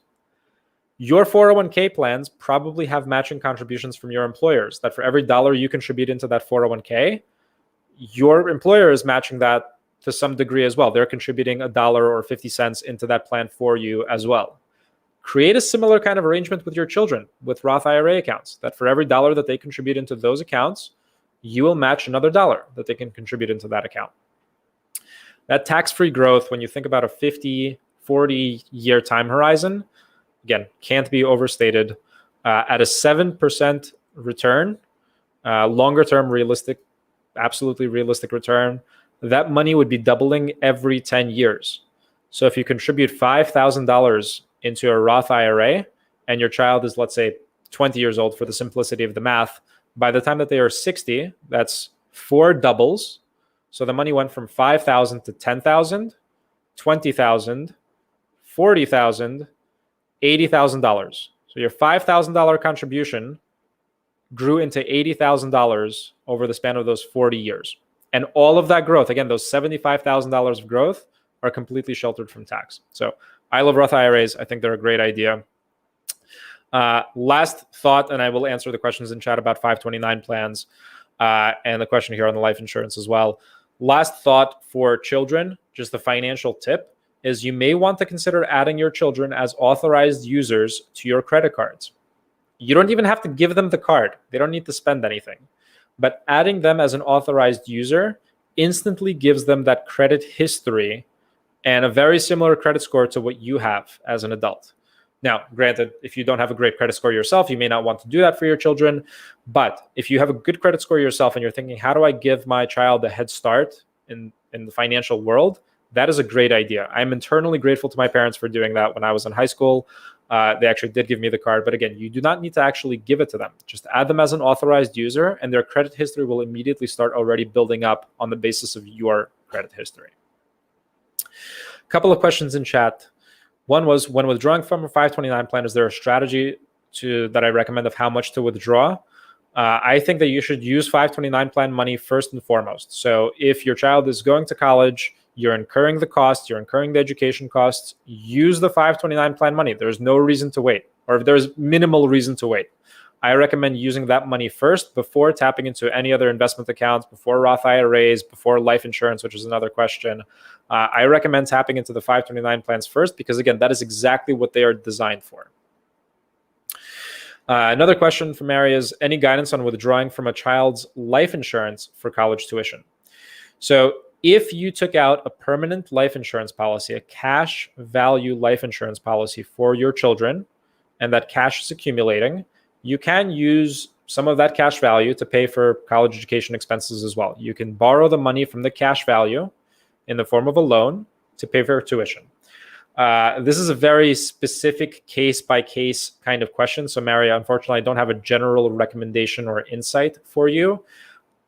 Your 401k plans probably have matching contributions from your employers, that for every dollar you contribute into that 401k, your employer is matching that to some degree as well. They're contributing $1 or 50 cents into that plan for you as well. Create a similar kind of arrangement with your children with Roth IRA accounts, that for every dollar that they contribute into those accounts, you will match another dollar that they can contribute into that account. That tax-free growth, when you think about a 50, 40-year time horizon, again, can't be overstated. At a 7% return, longer-term realistic, absolutely realistic return, that money would be doubling every 10 years. So if you contribute $5,000 into a Roth IRA and your child is, let's say, 20 years old for the simplicity of the math, by the time that they are 60, that's 4 doubles. So the money went from 5,000 to 10,000, 20,000, 40,000, $80,000. So your $5,000 contribution grew into $80,000 over the span of those 40 years. And all of that growth, again, those $75,000 of growth are completely sheltered from tax. So I love Roth IRAs. I think they're a great idea. Last thought, and I will answer the questions in chat about 529 plans and the question here on the life insurance as well. Last thought for children, just the financial tip, is you may want to consider adding your children as authorized users to your credit cards. You don't even have to give them the card. They don't need to spend anything. But adding them as an authorized user instantly gives them that credit history and a very similar credit score to what you have as an adult. Now, granted, if you don't have a great credit score yourself, you may not want to do that for your children. But if you have a good credit score yourself and you're thinking, how do I give my child a head start in the financial world? That is a great idea. I'm internally grateful to my parents for doing that when I was in high school. They actually did give me the card. But again, you do not need to actually give it to them. Just add them as an authorized user, and their credit history will immediately start already building up on the basis of your credit history. A couple of questions in chat. One was, when withdrawing from a 529 plan, is there a strategy that I recommend of how much to withdraw? I think that you should use 529 plan money first and foremost. So if your child is going to college, you're incurring the costs, you're incurring the education costs, use the 529 plan money. There's no reason to wait, or if there's minimal reason to wait. I recommend using that money first before tapping into any other investment accounts, before Roth IRAs, before life insurance, which is another question. I recommend tapping into the 529 plans first because, again, that is exactly what they are designed for. Another question from Mary is, any guidance on withdrawing from a child's life insurance for college tuition? So if you took out a permanent life insurance policy, a cash value life insurance policy for your children, and that cash is accumulating, you can use some of that cash value to pay for college education expenses as well. You can borrow the money from the cash value in the form of a loan to pay for tuition. This is a very specific case-by-case kind of question. So, Mary, unfortunately, I don't have a general recommendation or insight for you.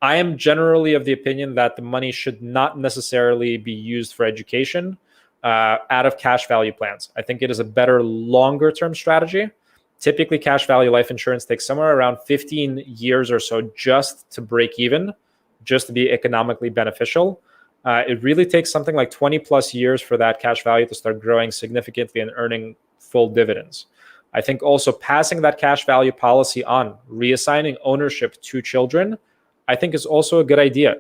I am generally of the opinion that the money should not necessarily be used for education out of cash value plans. I think it is a better longer-term strategy. Typically, cash value life insurance takes somewhere around 15 years or so just to break even, just to be economically beneficial. It really takes something like 20 plus years for that cash value to start growing significantly and earning full dividends. I think also passing that cash value policy on, reassigning ownership to children, I think is also a good idea.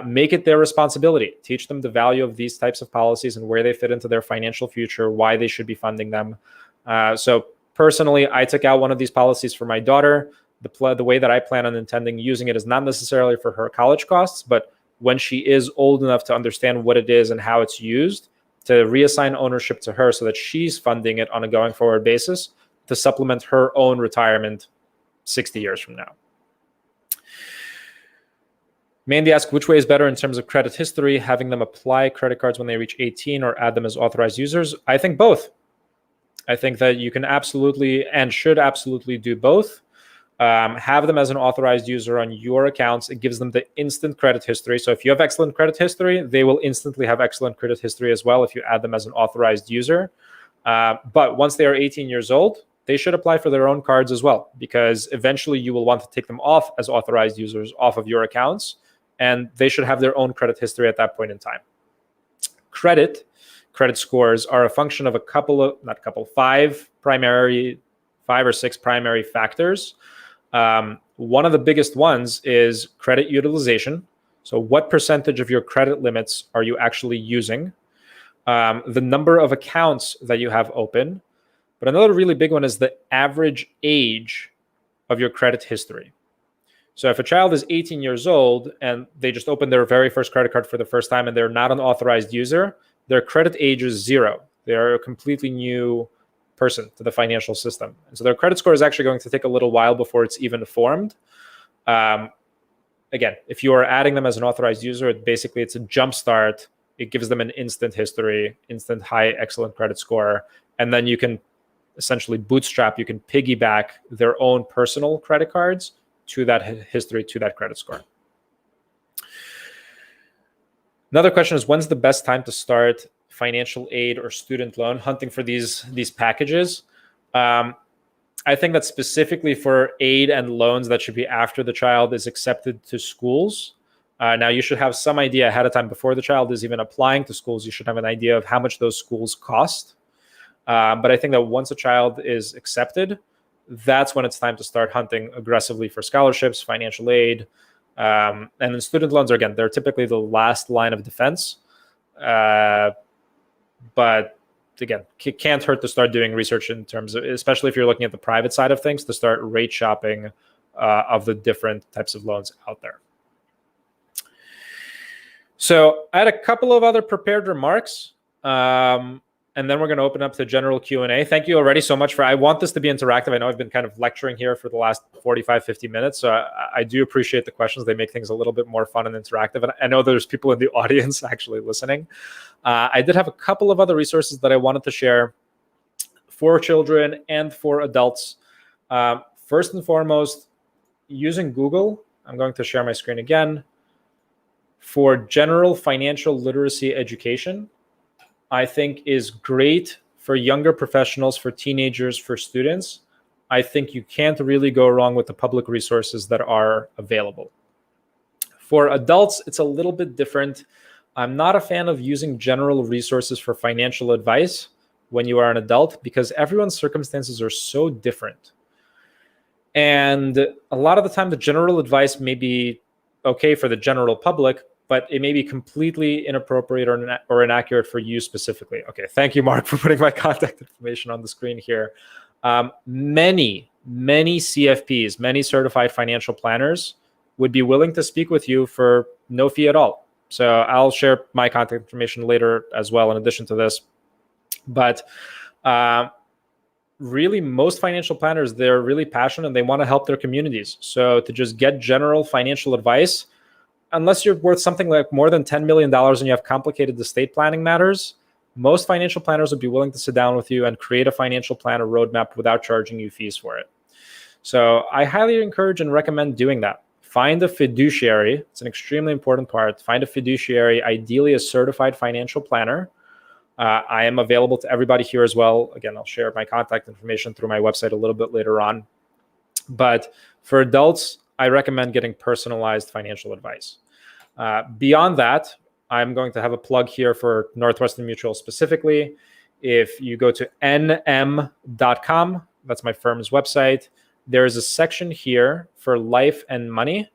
Make it their responsibility. Teach them the value of these types of policies and where they fit into their financial future, why they should be funding them. So personally, I took out one of these policies for my daughter. The way that I plan on intending using it is not necessarily for her college costs, but when she is old enough to understand what it is and how it's used, to reassign ownership to her so that she's funding it on a going forward basis to supplement her own retirement 60 years from now. Mandy asks, which way is better in terms of credit history, having them apply credit cards when they reach 18 or add them as authorized users? I think both. I think that you can absolutely and should absolutely do both. Have them as an authorized user on your accounts. It gives them the instant credit history. So if you have excellent credit history, they will instantly have excellent credit history as well if you add them as an authorized user. But once they are 18 years old, they should apply for their own cards as well, because eventually you will want to take them off as authorized users off of your accounts, and they should have their own credit history at that point in time. Credit scores are a function of five or six primary factors. One of the biggest ones is credit utilization. So what percentage of your credit limits are you actually using? The number of accounts that you have open. But another really big one is the average age of your credit history. So if a child is 18 years old and they just opened their very first credit card for the first time and they're not an authorized user, their credit age is 0. They're a completely new person to the financial system. And so their credit score is actually going to take a little while before it's even formed. Again, if you are adding them as an authorized user, it's a jump start. It gives them an instant history, instant high, excellent credit score. And then you can essentially bootstrap, you can piggyback their own personal credit cards to that history, to that credit score. Another question is, when's the best time to start financial aid or student loan hunting for these packages? I think that specifically for aid and loans, that should be after the child is accepted to schools. Now, you should have some idea ahead of time before the child is even applying to schools. You should have an idea of how much those schools cost. But I think that once a child is accepted, that's when it's time to start hunting aggressively for scholarships, financial aid. And then student loans are, again, they're typically the last line of defense. But again, it can't hurt to start doing research in terms of, especially if you're looking at the private side of things, to start rate shopping of the different types of loans out there. So I had a couple of other prepared remarks, and then we're going to open up to general Q&A. Thank you already so much I want this to be interactive. I know I've been kind of lecturing here for the last 45, 50 minutes. So I do appreciate the questions. They make things a little bit more fun and interactive. And I know there's people in the audience actually listening. I did have a couple of other resources that I wanted to share for children and for adults. First and foremost, using Google, I'm going to share my screen again. For general financial literacy education, I think is great for younger professionals, for teenagers, for students. I think you can't really go wrong with the public resources that are available. For adults, it's a little bit different. I'm not a fan of using general resources for financial advice when you are an adult, because everyone's circumstances are so different. And a lot of the time, the general advice may be okay for the general public, but it may be completely inappropriate or inaccurate for you specifically. Okay, thank you, Mark, for putting my contact information on the screen here. Many CFPs, many certified financial planners would be willing to speak with you for no fee at all. So I'll share my contact information later as well in addition to this. But really, most financial planners, they're really passionate and they want to help their communities. So to just get general financial advice, unless you're worth something like more than $10 million and you have complicated estate planning matters, most financial planners would be willing to sit down with you and create a financial plan or roadmap without charging you fees for it. So I highly encourage and recommend doing that. Find a fiduciary. It's an extremely important part. Find a fiduciary, ideally a certified financial planner. I am available to everybody here as well. Again, I'll share my contact information through my website a little bit later on. But for adults, I recommend getting personalized financial advice. Beyond that, I'm going to have a plug here for Northwestern Mutual specifically. If you go to nm.com, that's my firm's website, there is a section here for life and money.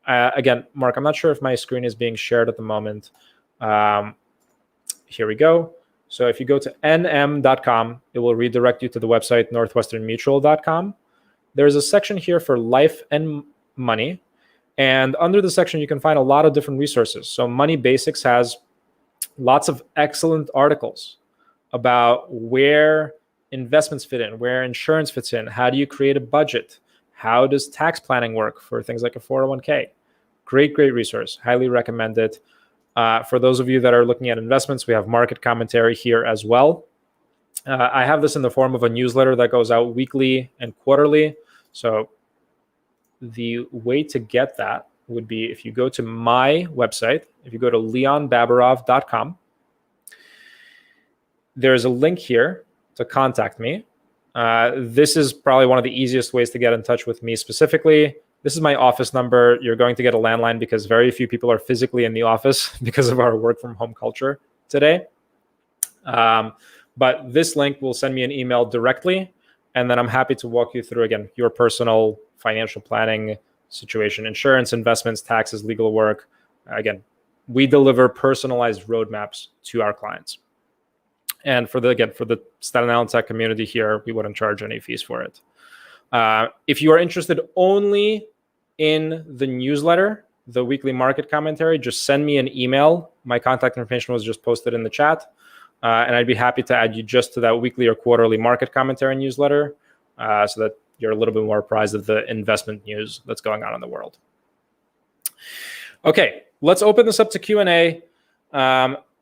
Again, Mark, I'm not sure if my screen is being shared at the moment. Here we go. So if you go to nm.com, it will redirect you to the website northwesternmutual.com. There's a section here for life and money. And under the section, you can find a lot of different resources. So Money Basics has lots of excellent articles about where investments fit in, where insurance fits in, how do you create a budget, how does tax planning work for things like a 401k. Great resource. Highly recommend it. For those of you that are looking at investments, we have market commentary here as well. I have this in the form of a newsletter that goes out weekly and quarterly. So the way to get that would be if you go to my website, if you go to leonbaburov.com, there's a link here to contact me. This is probably one of the easiest ways to get in touch with me specifically. This is my office number. You're going to get a landline because very few people are physically in the office because of our work from home culture today. But this link will send me an email directly, and then I'm happy to walk you through, again, your personal financial planning situation, insurance, investments, taxes, legal work. Again, we deliver personalized roadmaps to our clients. And for the Staten Island tech community here, we wouldn't charge any fees for it. If you are interested only in the newsletter, the weekly market commentary, just send me an email. My contact information was just posted in the chat. And I'd be happy to add you just to that weekly or quarterly market commentary newsletter so that you're a little bit more apprised of the investment news that's going on in the world. Okay, let's open this up to Q&A.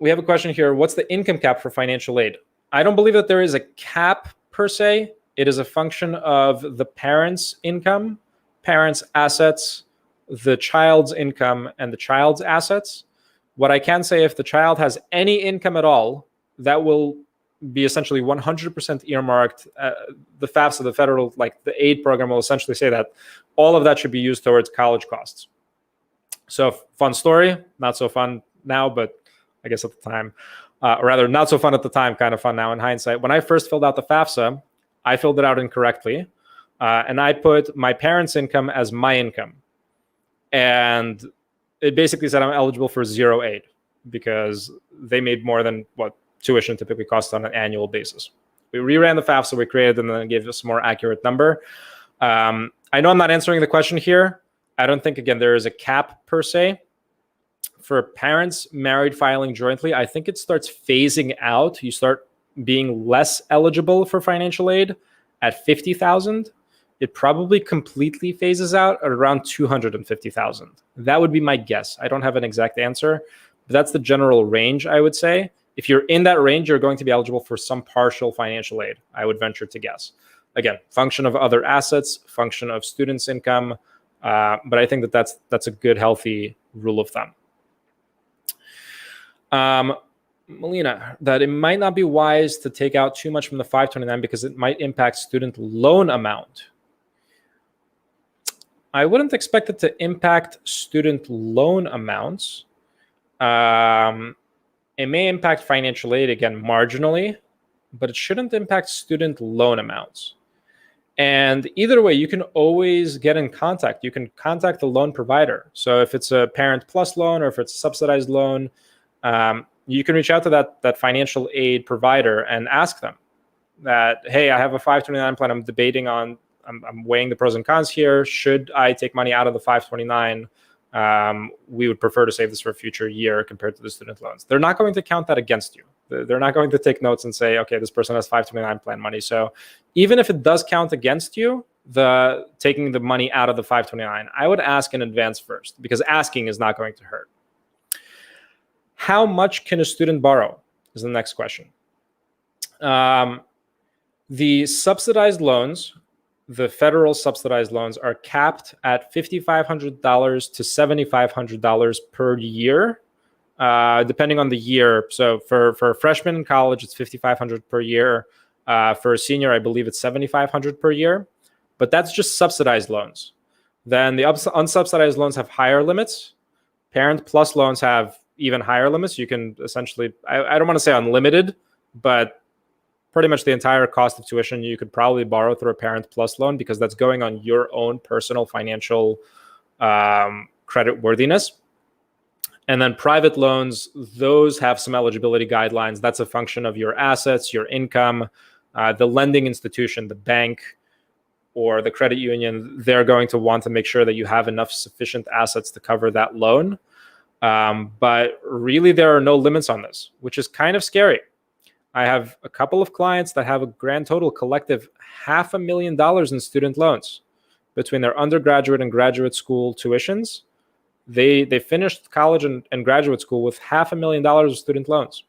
We have a question here. What's the income cap for financial aid? I don't believe that there is a cap per se. It is a function of the parent's income, parent's assets, the child's income, and the child's assets. What I can say, if the child has any income at all, that will be essentially 100% earmarked. The FAFSA, the federal, the aid program will essentially say that all of that should be used towards college costs. So fun story, not so fun now, but I guess at the time, or rather not so fun at the time, kind of fun now in hindsight. When I first filled out the FAFSA, I filled it out incorrectly. And I put my parents' income as my income. And it basically said I'm eligible for zero aid because they made more than what tuition typically costs on an annual basis. We reran the FAFSA, we created, and then it gave us a more accurate number. I know I'm not answering the question here. I don't think, again, there is a cap per se. For parents married filing jointly, I think it starts phasing out. You start being less eligible for financial aid at $50,000. It probably completely phases out at around $250,000. That would be my guess. I don't have an exact answer, but that's the general range, I would say. If you're in that range, you're going to be eligible for some partial financial aid, I would venture to guess. Again, function of other assets, function of students' income, but I think that that's a good, healthy rule of thumb. Melina, that it might not be wise to take out too much from the 529 because it might impact student loan amount. I wouldn't expect it to impact student loan amounts. It may impact financial aid, again, marginally, but it shouldn't impact student loan amounts. And either way, you can always get in contact. You can contact the loan provider. So if it's a Parent Plus loan or if it's a subsidized loan, you can reach out to that financial aid provider and ask them that, hey, I have a 529 plan. I'm debating on, I'm weighing the pros and cons here. Should I take money out of the 529? We would prefer to save this for a future year compared to the student loans. They're not going to count that against you. They're not going to take notes and say, okay, this person has 529 plan money. So even if it does count against you, the taking the money out of the 529, I would ask in advance first, because asking is not going to hurt. How much can a student borrow is the next question. The subsidized loans, the federal subsidized loans, are capped at $5,500 to $7,500 per year, depending on the year. So for a freshman in college, it's $5,500 per year. For a senior, I believe it's $7,500 per year. But that's just subsidized loans. Then the unsubsidized loans have higher limits. Parent Plus loans have even higher limits. You can essentially, I don't want to say unlimited, but pretty much the entire cost of tuition you could probably borrow through a Parent Plus loan, because that's going on your own personal financial credit worthiness. And then private loans, those have some eligibility guidelines. That's a function of your assets, your income, the lending institution, the bank, or the credit union. They're going to want to make sure that you have enough sufficient assets to cover that loan. But really, there are no limits on this, which is kind of scary. I have a couple of clients that have a grand total collective $500,000 in student loans between their undergraduate and graduate school tuitions. They finished college and graduate school with $500,000 of student loans.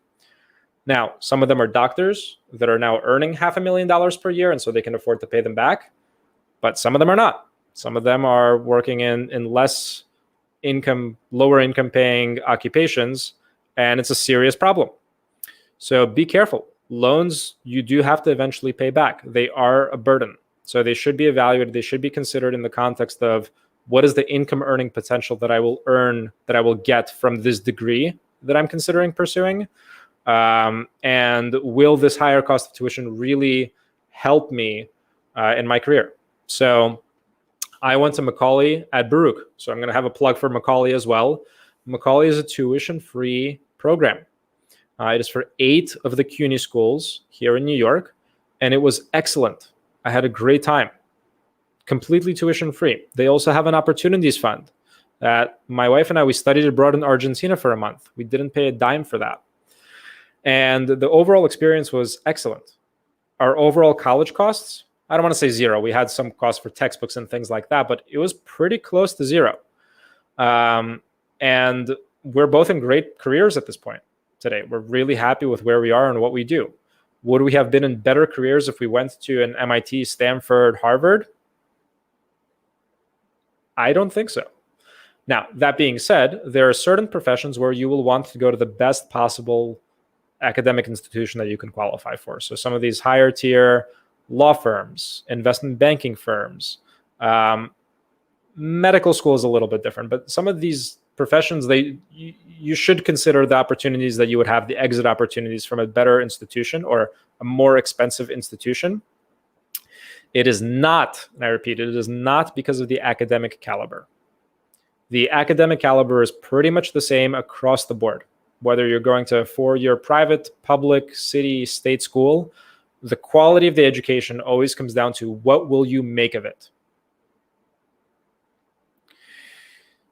Now, some of them are doctors that are now earning $500,000 per year, and so they can afford to pay them back. But some of them are not. Some of them are working in less income, lower income paying occupations, and it's a serious problem. So be careful. Loans, you do have to eventually pay back. They are a burden. So they should be evaluated. They should be considered in the context of, what is the income earning potential that I will earn, that I will get from this degree that I'm considering pursuing? And will this higher cost of tuition really help me in my career? So I went to Macaulay at Baruch. So I'm going to have a plug for Macaulay as well. Macaulay is a tuition-free program. It is for 8 of the CUNY schools here in New York, and it was excellent. I had a great time. Completely tuition-free. They also have an opportunities fund that my wife and I, we studied abroad in Argentina for a month. We didn't pay a dime for that. And the overall experience was excellent. Our overall college costs, I don't want to say zero. We had some costs for textbooks and things like that, but it was pretty close to zero. And we're both in great careers at this point today. We're really happy with where we are and what we do. Would we have been in better careers if we went to an MIT, Stanford, Harvard? I don't think so. Now, that being said, there are certain professions where you will want to go to the best possible academic institution that you can qualify for. So some of these higher tier law firms, investment banking firms, medical school is a little bit different, but some of these professions, you should consider the opportunities that you would have, the exit opportunities from a better institution or a more expensive institution. It is not, and I repeat, it is not because of the academic caliber. The academic caliber is pretty much the same across the board. Whether you're going to a 4-year private, public, city, state school, the quality of the education always comes down to what will you make of it.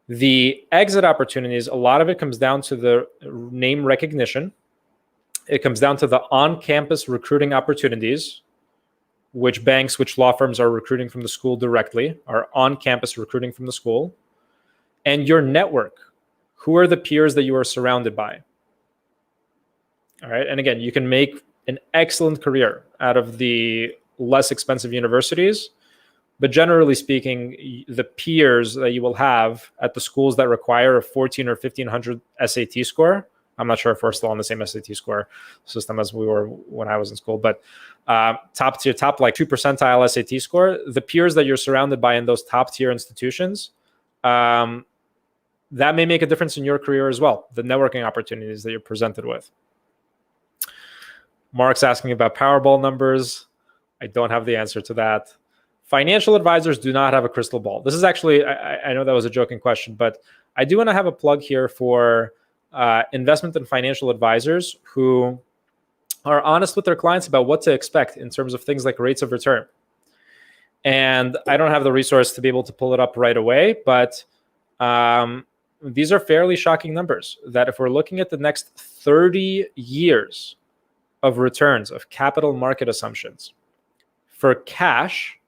The exit opportunities, a lot of it comes down to the name recognition. It comes down to the on-campus recruiting opportunities, which banks, which law firms are recruiting from the school directly, are on-campus recruiting from the school, and your network. Who are the peers that you are surrounded by? All right. And again, you can make an excellent career out of the less expensive universities, but generally speaking, the peers that you will have at the schools that require a 14 or 1500 SAT score. I'm not sure if we're still on the same SAT score system as we were when I was in school, but top tier, top like 2 percentile SAT score, the peers that you're surrounded by in those top tier institutions, that may make a difference in your career as well. The networking opportunities that you're presented with. Mark's asking about Powerball numbers. I don't have the answer to that. Financial advisors do not have a crystal ball. This is actually, I know that was a joking question, but I do want to have a plug here for investment and financial advisors who are honest with their clients about what to expect in terms of things like rates of return. And I don't have the resource to be able to pull it up right away, but these are fairly shocking numbers that if we're looking at the next 30 years of returns of capital market assumptions for cash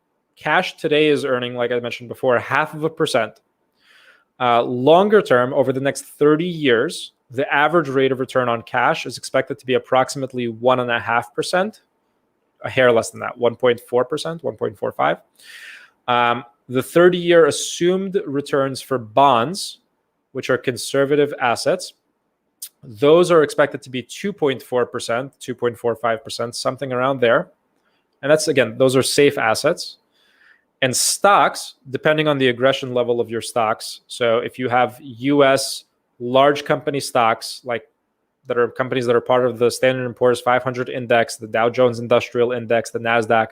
today is earning, like I mentioned before, 0.5%. Longer term, over the next 30 years, the average rate of return on cash is expected to be approximately 1.5%, a hair less than that, 1.4%, 1.45. The 30-year assumed returns for bonds, which are conservative assets, those are expected to be 2.4%, 2.45%, something around there. And that's, again, those are safe assets. And stocks, depending on the aggression level of your stocks. So if you have US large company stocks, like that are companies that are part of the Standard & Poor's 500 index, the Dow Jones Industrial Index, the NASDAQ,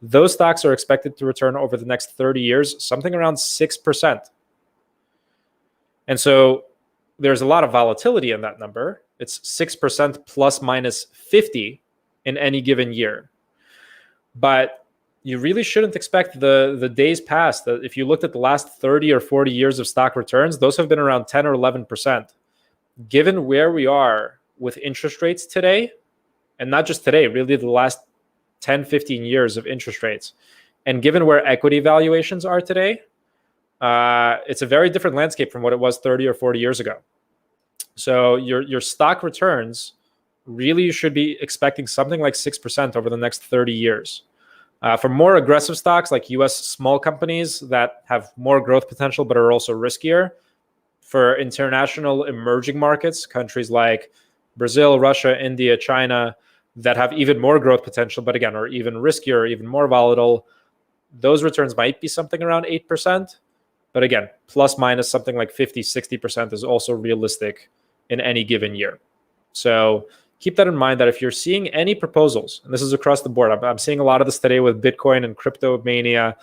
those stocks are expected to return over the next 30 years, something around 6%. And so there's a lot of volatility in that number. It's 6% plus minus 50 in any given year. But you really shouldn't expect the days past. If you looked at the last 30 or 40 years of stock returns, those have been around 10 or 11%. Given where we are with interest rates today, and not just today, really the last 10, 15 years of interest rates, and given where equity valuations are today, it's a very different landscape from what it was 30 or 40 years ago. So your stock returns, really you should be expecting something like 6% over the next 30 years. For more aggressive stocks like US small companies that have more growth potential but are also riskier, for international emerging markets, countries like Brazil, Russia, India, China, that have even more growth potential, but again, are even riskier, even more volatile, those returns might be something around 8%. But again, plus minus something like 50, 60% is also realistic in any given year. So keep that in mind, that if you're seeing any proposals, and this is across the board, I'm seeing a lot of this today with Bitcoin and crypto mania,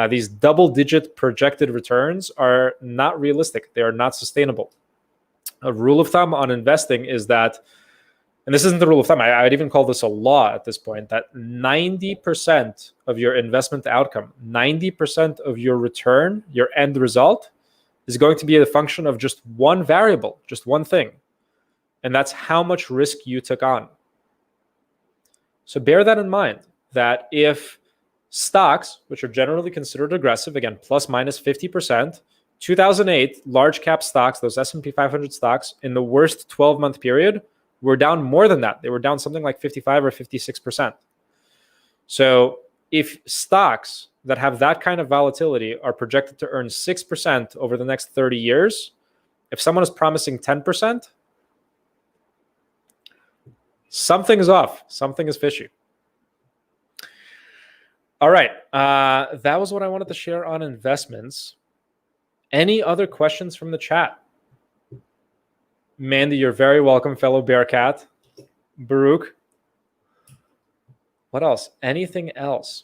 these double-digit projected returns are not realistic. They are not sustainable. A rule of thumb on investing is that, and this isn't the rule of thumb, I'd even call this a law at this point, that 90% of your investment outcome, 90% of your return, your end result, is going to be a function of just one variable, just one thing. And that's how much risk you took on. So bear that in mind, that if stocks, which are generally considered aggressive, again, plus minus 50%, 2008 large cap stocks, those S&P 500 stocks, in the worst 12-month period, were down more than that. They were down something like 55 or 56%. So if stocks that have that kind of volatility are projected to earn 6% over the next 30 years, if someone is promising 10%, something is off. Something is fishy. All right. That was what I wanted to share on investments. Any other questions from the chat? Mandy, you're very welcome, fellow Bearcat. Baruch. What else? Anything else?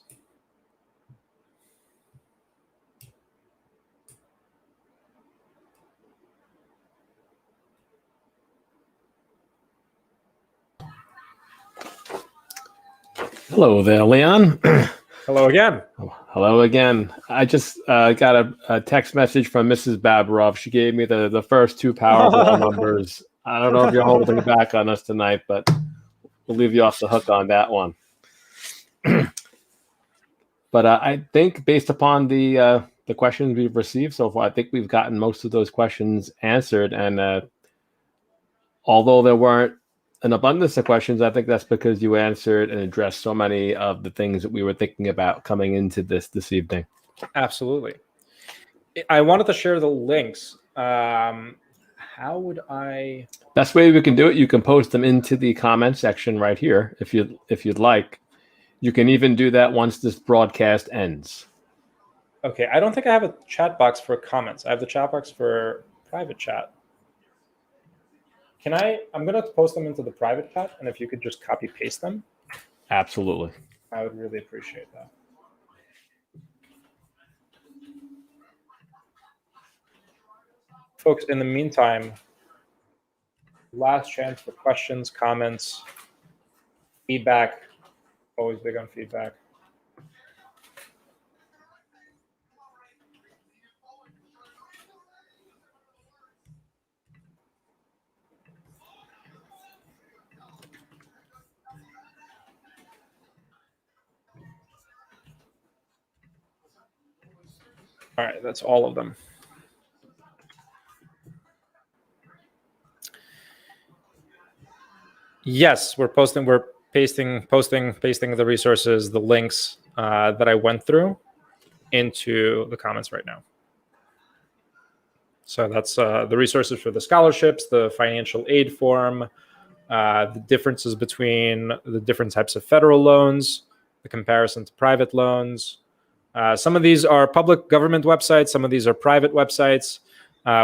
Hello there, Leon.
Hello again.
Hello again. I just got a text message from Mrs. Baburov. She gave me the first two Powerball numbers. I don't know if you're holding back on us tonight, but we'll leave you off the hook on that one. But I think based upon the questions we've received so far, I think we've gotten most of those questions answered. And although there weren't an abundance of questions, I think that's because you answered and addressed so many of the things that we were thinking about coming into this evening.
Absolutely. I wanted to share the links. How would I?
Best way we can do it, you can post them into the comment section right here if you'd like. You can even do that once this broadcast ends.
Okay, I don't think I have a chat box for comments. I have the chat box for private chat. I'm going to post them into the private chat, and if you could just copy paste them.
Absolutely.
I would really appreciate that. Folks, in the meantime, last chance for questions, comments, feedback. Always big on feedback. All right, that's all of them. Yes, we're pasting the resources, the links that I went through into the comments right now. So that's the resources for the scholarships, the financial aid form, the differences between the different types of federal loans, the comparison to private loans. Some of these are public government websites. Some of these are private websites.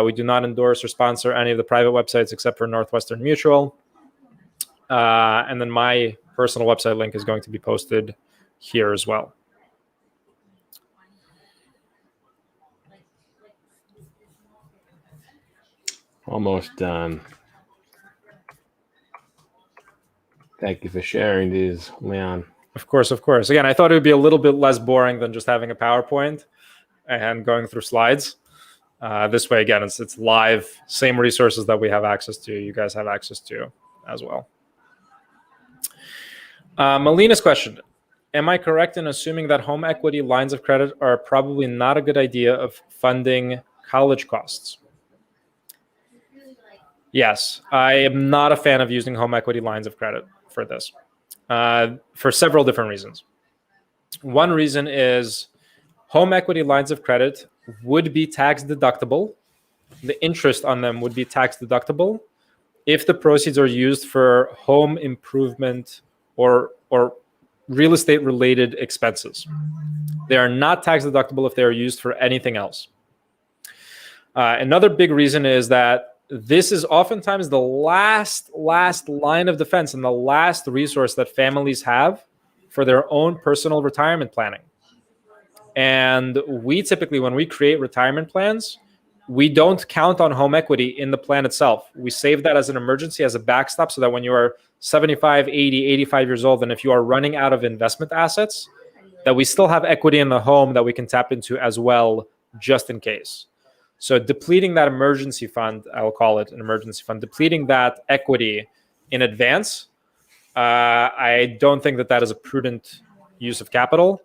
We do not endorse or sponsor any of the private websites except for Northwestern Mutual. And then my personal website link is going to be posted here as well.
Almost done. Thank you for sharing these, Leon.
Of course, of course. Again, I thought it would be a little bit less boring than just having a PowerPoint and going through slides. This way, again, it's live, same resources that we have access to, you guys have access to as well. Melina's question. Am I correct in assuming that home equity lines of credit are probably not a good idea of funding college costs? Yes, I am not a fan of using home equity lines of credit for this, for several different reasons. One reason is home equity lines of credit would be tax deductible. The interest on them would be tax deductible if the proceeds are used for home improvement or real estate related expenses. They are not tax deductible if they are used for anything else. Another big reason is that this is oftentimes the last line of defense and the last resource that families have for their own personal retirement planning. And we typically, when we create retirement plans, we don't count on home equity in the plan itself. We save that as an emergency, as a backstop, so that when you are 75, 80, 85 years old, and if you are running out of investment assets, that we still have equity in the home that we can tap into as well, just in case. So depleting that emergency fund, I will call it an emergency fund, depleting that equity in advance, I don't think that is a prudent use of capital.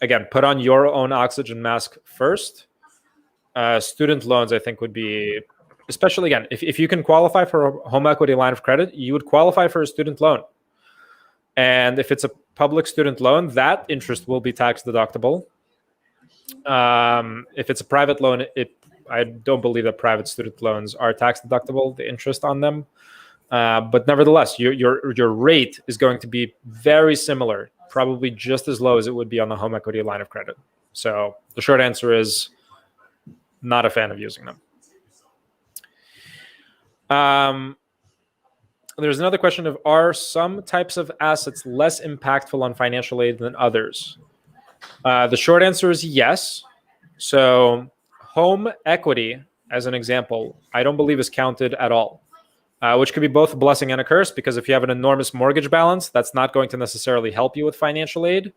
Again, put on your own oxygen mask first. Student loans, I think, would be, especially again, if you can qualify for a home equity line of credit, you would qualify for a student loan. And if it's a public student loan, that interest will be tax deductible. If it's a private loan, I don't believe that private student loans are tax deductible, the interest on them. But nevertheless, your rate is going to be very similar, probably just as low as it would be on the home equity line of credit. So the short answer is not a fan of using them. There's another question of, are some types of assets less impactful on financial aid than others? The short answer is yes. So home equity, as an example, I don't believe is counted at all, which could be both a blessing and a curse, because if you have an enormous mortgage balance, that's not going to necessarily help you with financial aid.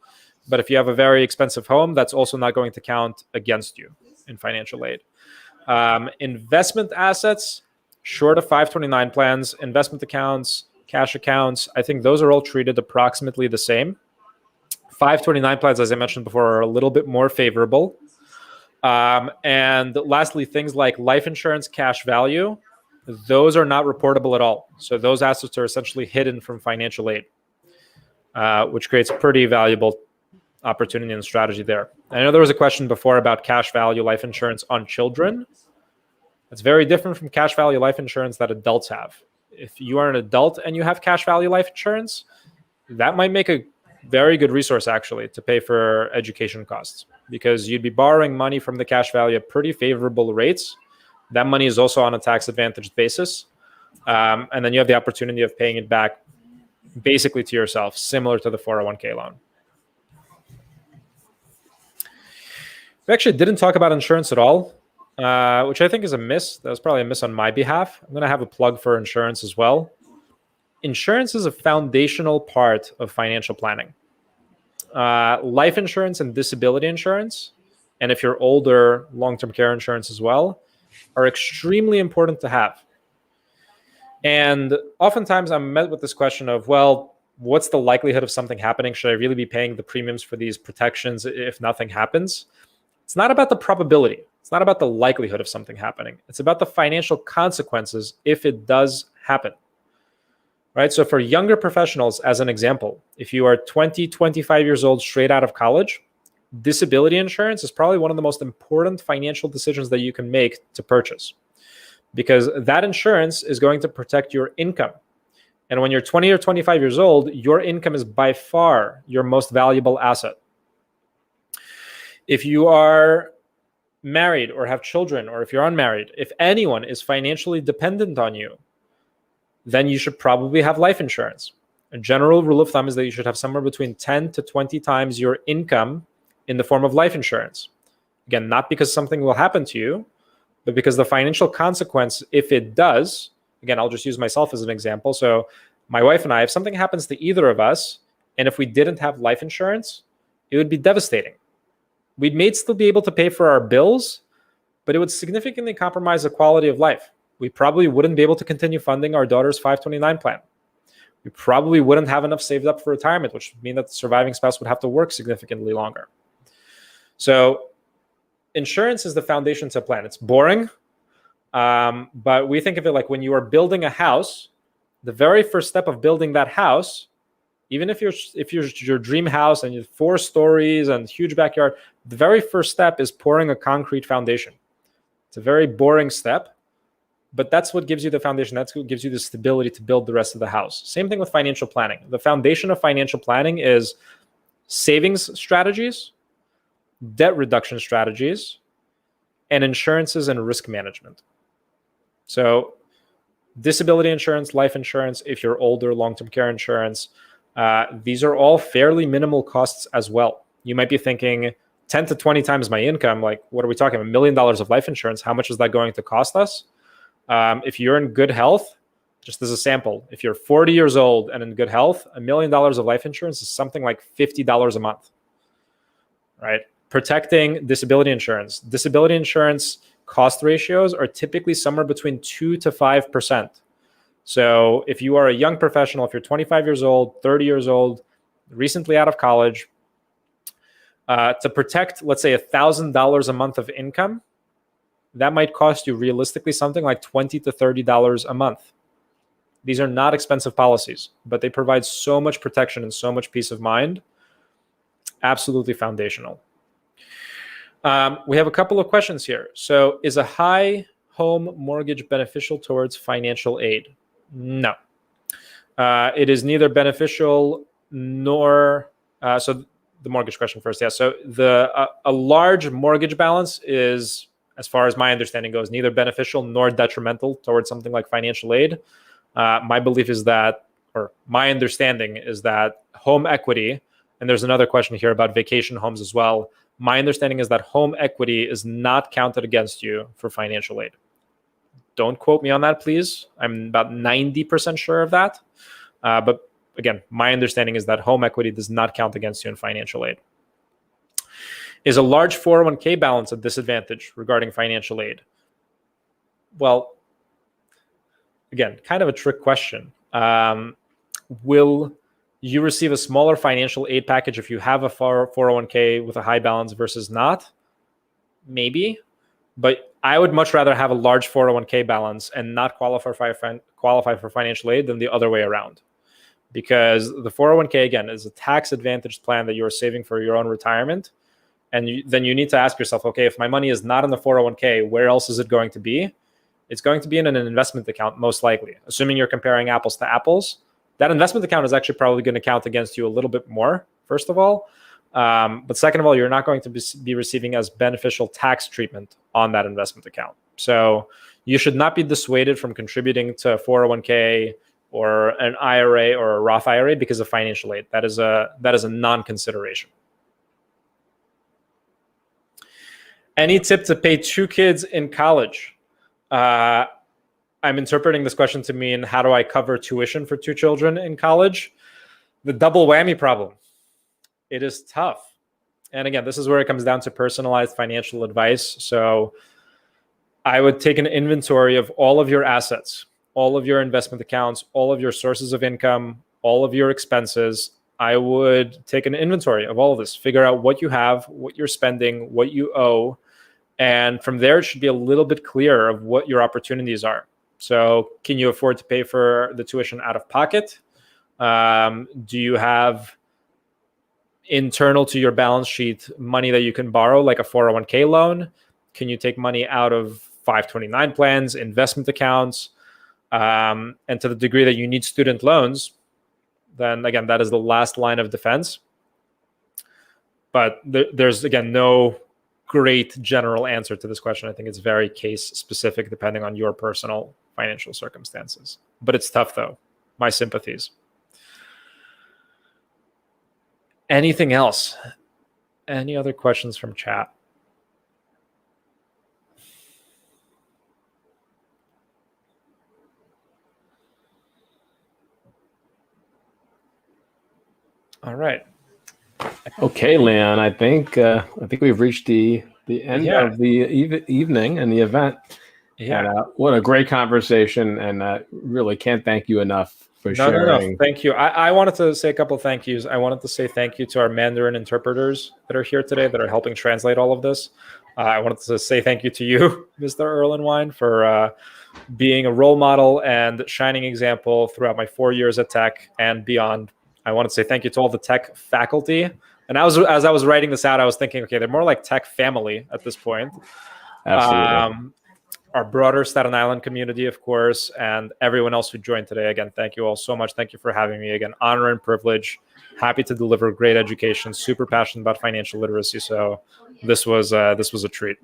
But if you have a very expensive home, that's also not going to count against you in financial aid. Investment assets, short of 529 plans, investment accounts, cash accounts, I think those are all treated approximately the same. 529 plans, as I mentioned before, are a little bit more favorable. And lastly, things like life insurance, cash value, those are not reportable at all. So those assets are essentially hidden from financial aid, which creates a pretty valuable opportunity and strategy there. I know there was a question before about cash value life insurance on children. It's very different from cash value life insurance that adults have. If you are an adult and you have cash value life insurance, that might make a very good resource actually to pay for education costs, because you'd be borrowing money from the cash value at pretty favorable rates. That money is also on a tax advantaged basis. And then you have the opportunity of paying it back basically to yourself, similar to the 401k loan. We actually didn't talk about insurance at all. which I think is a miss. That was probably a miss on my behalf. I'm going to have a plug for insurance as well. Insurance is a foundational part of financial planning. Life insurance and disability insurance, and if you're older, long-term care insurance as well, are extremely important to have. And oftentimes I'm met with this question of, well, what's the likelihood of something happening? Should I really be paying the premiums for these protections if nothing happens? It's not about the probability. It's not about the likelihood of something happening. It's about the financial consequences if it does happen. Right? So for younger professionals, as an example, if you are 20, 25 years old, straight out of college, disability insurance is probably one of the most important financial decisions that you can make to purchase, because that insurance is going to protect your income. And when you're 20 or 25 years old, your income is by far your most valuable asset. If you are married or have children, or if you're unmarried, if anyone is financially dependent on you, then you should probably have life insurance. A general rule of thumb is that you should have somewhere between 10 to 20 times your income in the form of life insurance. Again, not because something will happen to you, but because the financial consequence, if it does, again, I'll just use myself as an example. So my wife and I, if something happens to either of us, and if we didn't have life insurance, it would be devastating. We may still be able to pay for our bills, but it would significantly compromise the quality of life. We probably wouldn't be able to continue funding our daughter's 529 plan. We probably wouldn't have enough saved up for retirement, which would mean that the surviving spouse would have to work significantly longer. So insurance is the foundation to a plan. It's boring, but we think of it like when you are building a house, the very first step of building that house, even if your dream house and you have 4 stories and huge backyard, the very first step is pouring a concrete foundation. It's a very boring step, but that's what gives you the foundation. That's what gives you the stability to build the rest of the house. Same thing with financial planning. The foundation of financial planning is savings strategies, debt reduction strategies, and insurances and risk management. So disability insurance, life insurance, if you're older, long-term care insurance, these are all fairly minimal costs as well. You might be thinking 10 to 20 times my income, like what are we talking about? $1 million of life insurance, how much is that going to cost us? If you're in good health, just as a sample, if you're 40 years old and in good health, $1 million of life insurance is something like $50 a month, right? Protecting disability insurance. Disability insurance cost ratios are typically somewhere between 2 to 5%. So if you are a young professional, if you're 25 years old, 30 years old, recently out of college, to protect, let's say, $1,000 a month of income, that might cost you realistically something like $20 to $30 a month. These are not expensive policies, but they provide so much protection and so much peace of mind. Absolutely foundational. We have a couple of questions here. So is a high home mortgage beneficial towards financial aid? No. It is neither beneficial nor... so the mortgage question first. Yeah. So a large mortgage balance is, as far as my understanding goes, neither beneficial nor detrimental towards something like financial aid. My belief is that, or my understanding is that home equity, and there's another question here about vacation homes as well. My understanding is that home equity is not counted against you for financial aid. Don't quote me on that, please. I'm about 90% sure of that. But again, my understanding is that home equity does not count against you in financial aid. Is a large 401k balance a disadvantage regarding financial aid? Well, again, kind of a trick question. Will you receive a smaller financial aid package if you have a 401k with a high balance versus not? Maybe, but I would much rather have a large 401k balance and not qualify for financial aid than the other way around. Because the 401k, again, is a tax-advantaged plan that you're saving for your own retirement. And then you need to ask yourself, okay, if my money is not in the 401k, where else is it going to be? It's going to be in an investment account, most likely. Assuming you're comparing apples to apples, that investment account is actually probably going to count against you a little bit more, first of all. But second of all, you're not going to be receiving as beneficial tax treatment on that investment account. So you should not be dissuaded from contributing to a 401k or an IRA or a Roth IRA because of financial aid. That is a non-consideration. Any tip to pay 2 kids in college? I'm interpreting this question to mean, how do I cover tuition for 2 children in college? The double whammy problem. It is tough. And again, this is where it comes down to personalized financial advice. So I would take an inventory of all of your assets, all of your investment accounts, all of your sources of income, all of your expenses. I would take an inventory of all of this, figure out what you have, what you're spending, what you owe. And from there, it should be a little bit clearer of what your opportunities are. So can you afford to pay for the tuition out of pocket? Do you have internal to your balance sheet money that you can borrow, like a 401k loan? Can you take money out of 529 plans, investment accounts? And to the degree that you need student loans, then again, that is the last line of defense. But there's, again, no great general answer to this question. I think it's very case specific depending on your personal financial circumstances. But it's tough, though. My sympathies. Anything else? Any other questions from chat? All right.
Okay, Leon. I think we've reached the end of the evening and the event.
Yeah.
And, what a great conversation, and really can't thank you enough for sharing.
No. Thank you. I wanted to say a couple of thank yous. I wanted to say thank you to our Mandarin interpreters that are here today that are helping translate all of this. I wanted to say thank you to you, Mr. Erlenwine, for being a role model and shining example throughout my 4 years at Tech and beyond. I want to say thank you to all the Tech faculty. And as I was writing this out, I was thinking, okay, they're more like Tech family at this point.
Absolutely.
Our broader Staten Island community, of course, and everyone else who joined today. Again, thank you all so much. Thank you for having me. Again, honor and privilege. Happy to deliver great education. Super passionate about financial literacy. So this was a treat.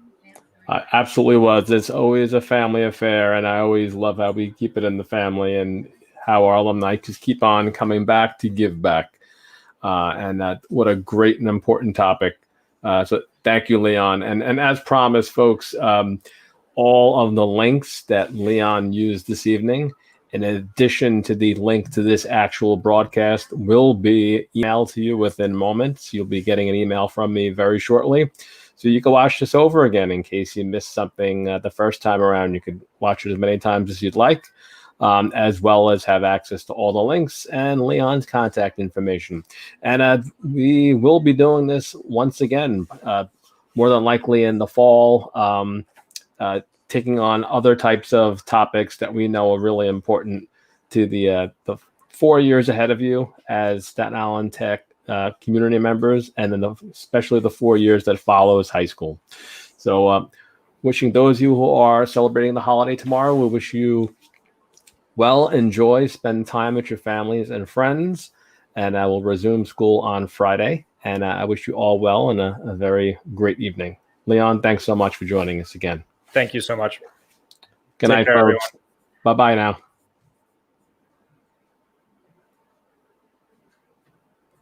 Absolutely was. It's always a family affair, and I always love how we keep it in the family and how our alumni just keep on coming back to give back. And what a great and important topic. So thank you, Leon. And as promised, folks, all of the links that Leon used this evening, in addition to the link to this actual broadcast, will be emailed to you within moments. You'll be getting an email from me very shortly. So you can watch this over again in case you missed something the first time around. You could watch it as many times as you'd like, as well as have access to all the links and Leon's contact information. And we will be doing this once again, more than likely in the fall, taking on other types of topics that we know are really important to the 4 years ahead of you as Staten Island Tech community members, and then especially the 4 years that follows high school. So wishing those of you who are celebrating the holiday tomorrow, we wish you well, enjoy, spend time with your families and friends, and I will resume school on Friday. And I wish you all well and a very great evening. Leon, thanks so much for joining us again.
Thank you so much.
Good night, folks. Bye-bye now.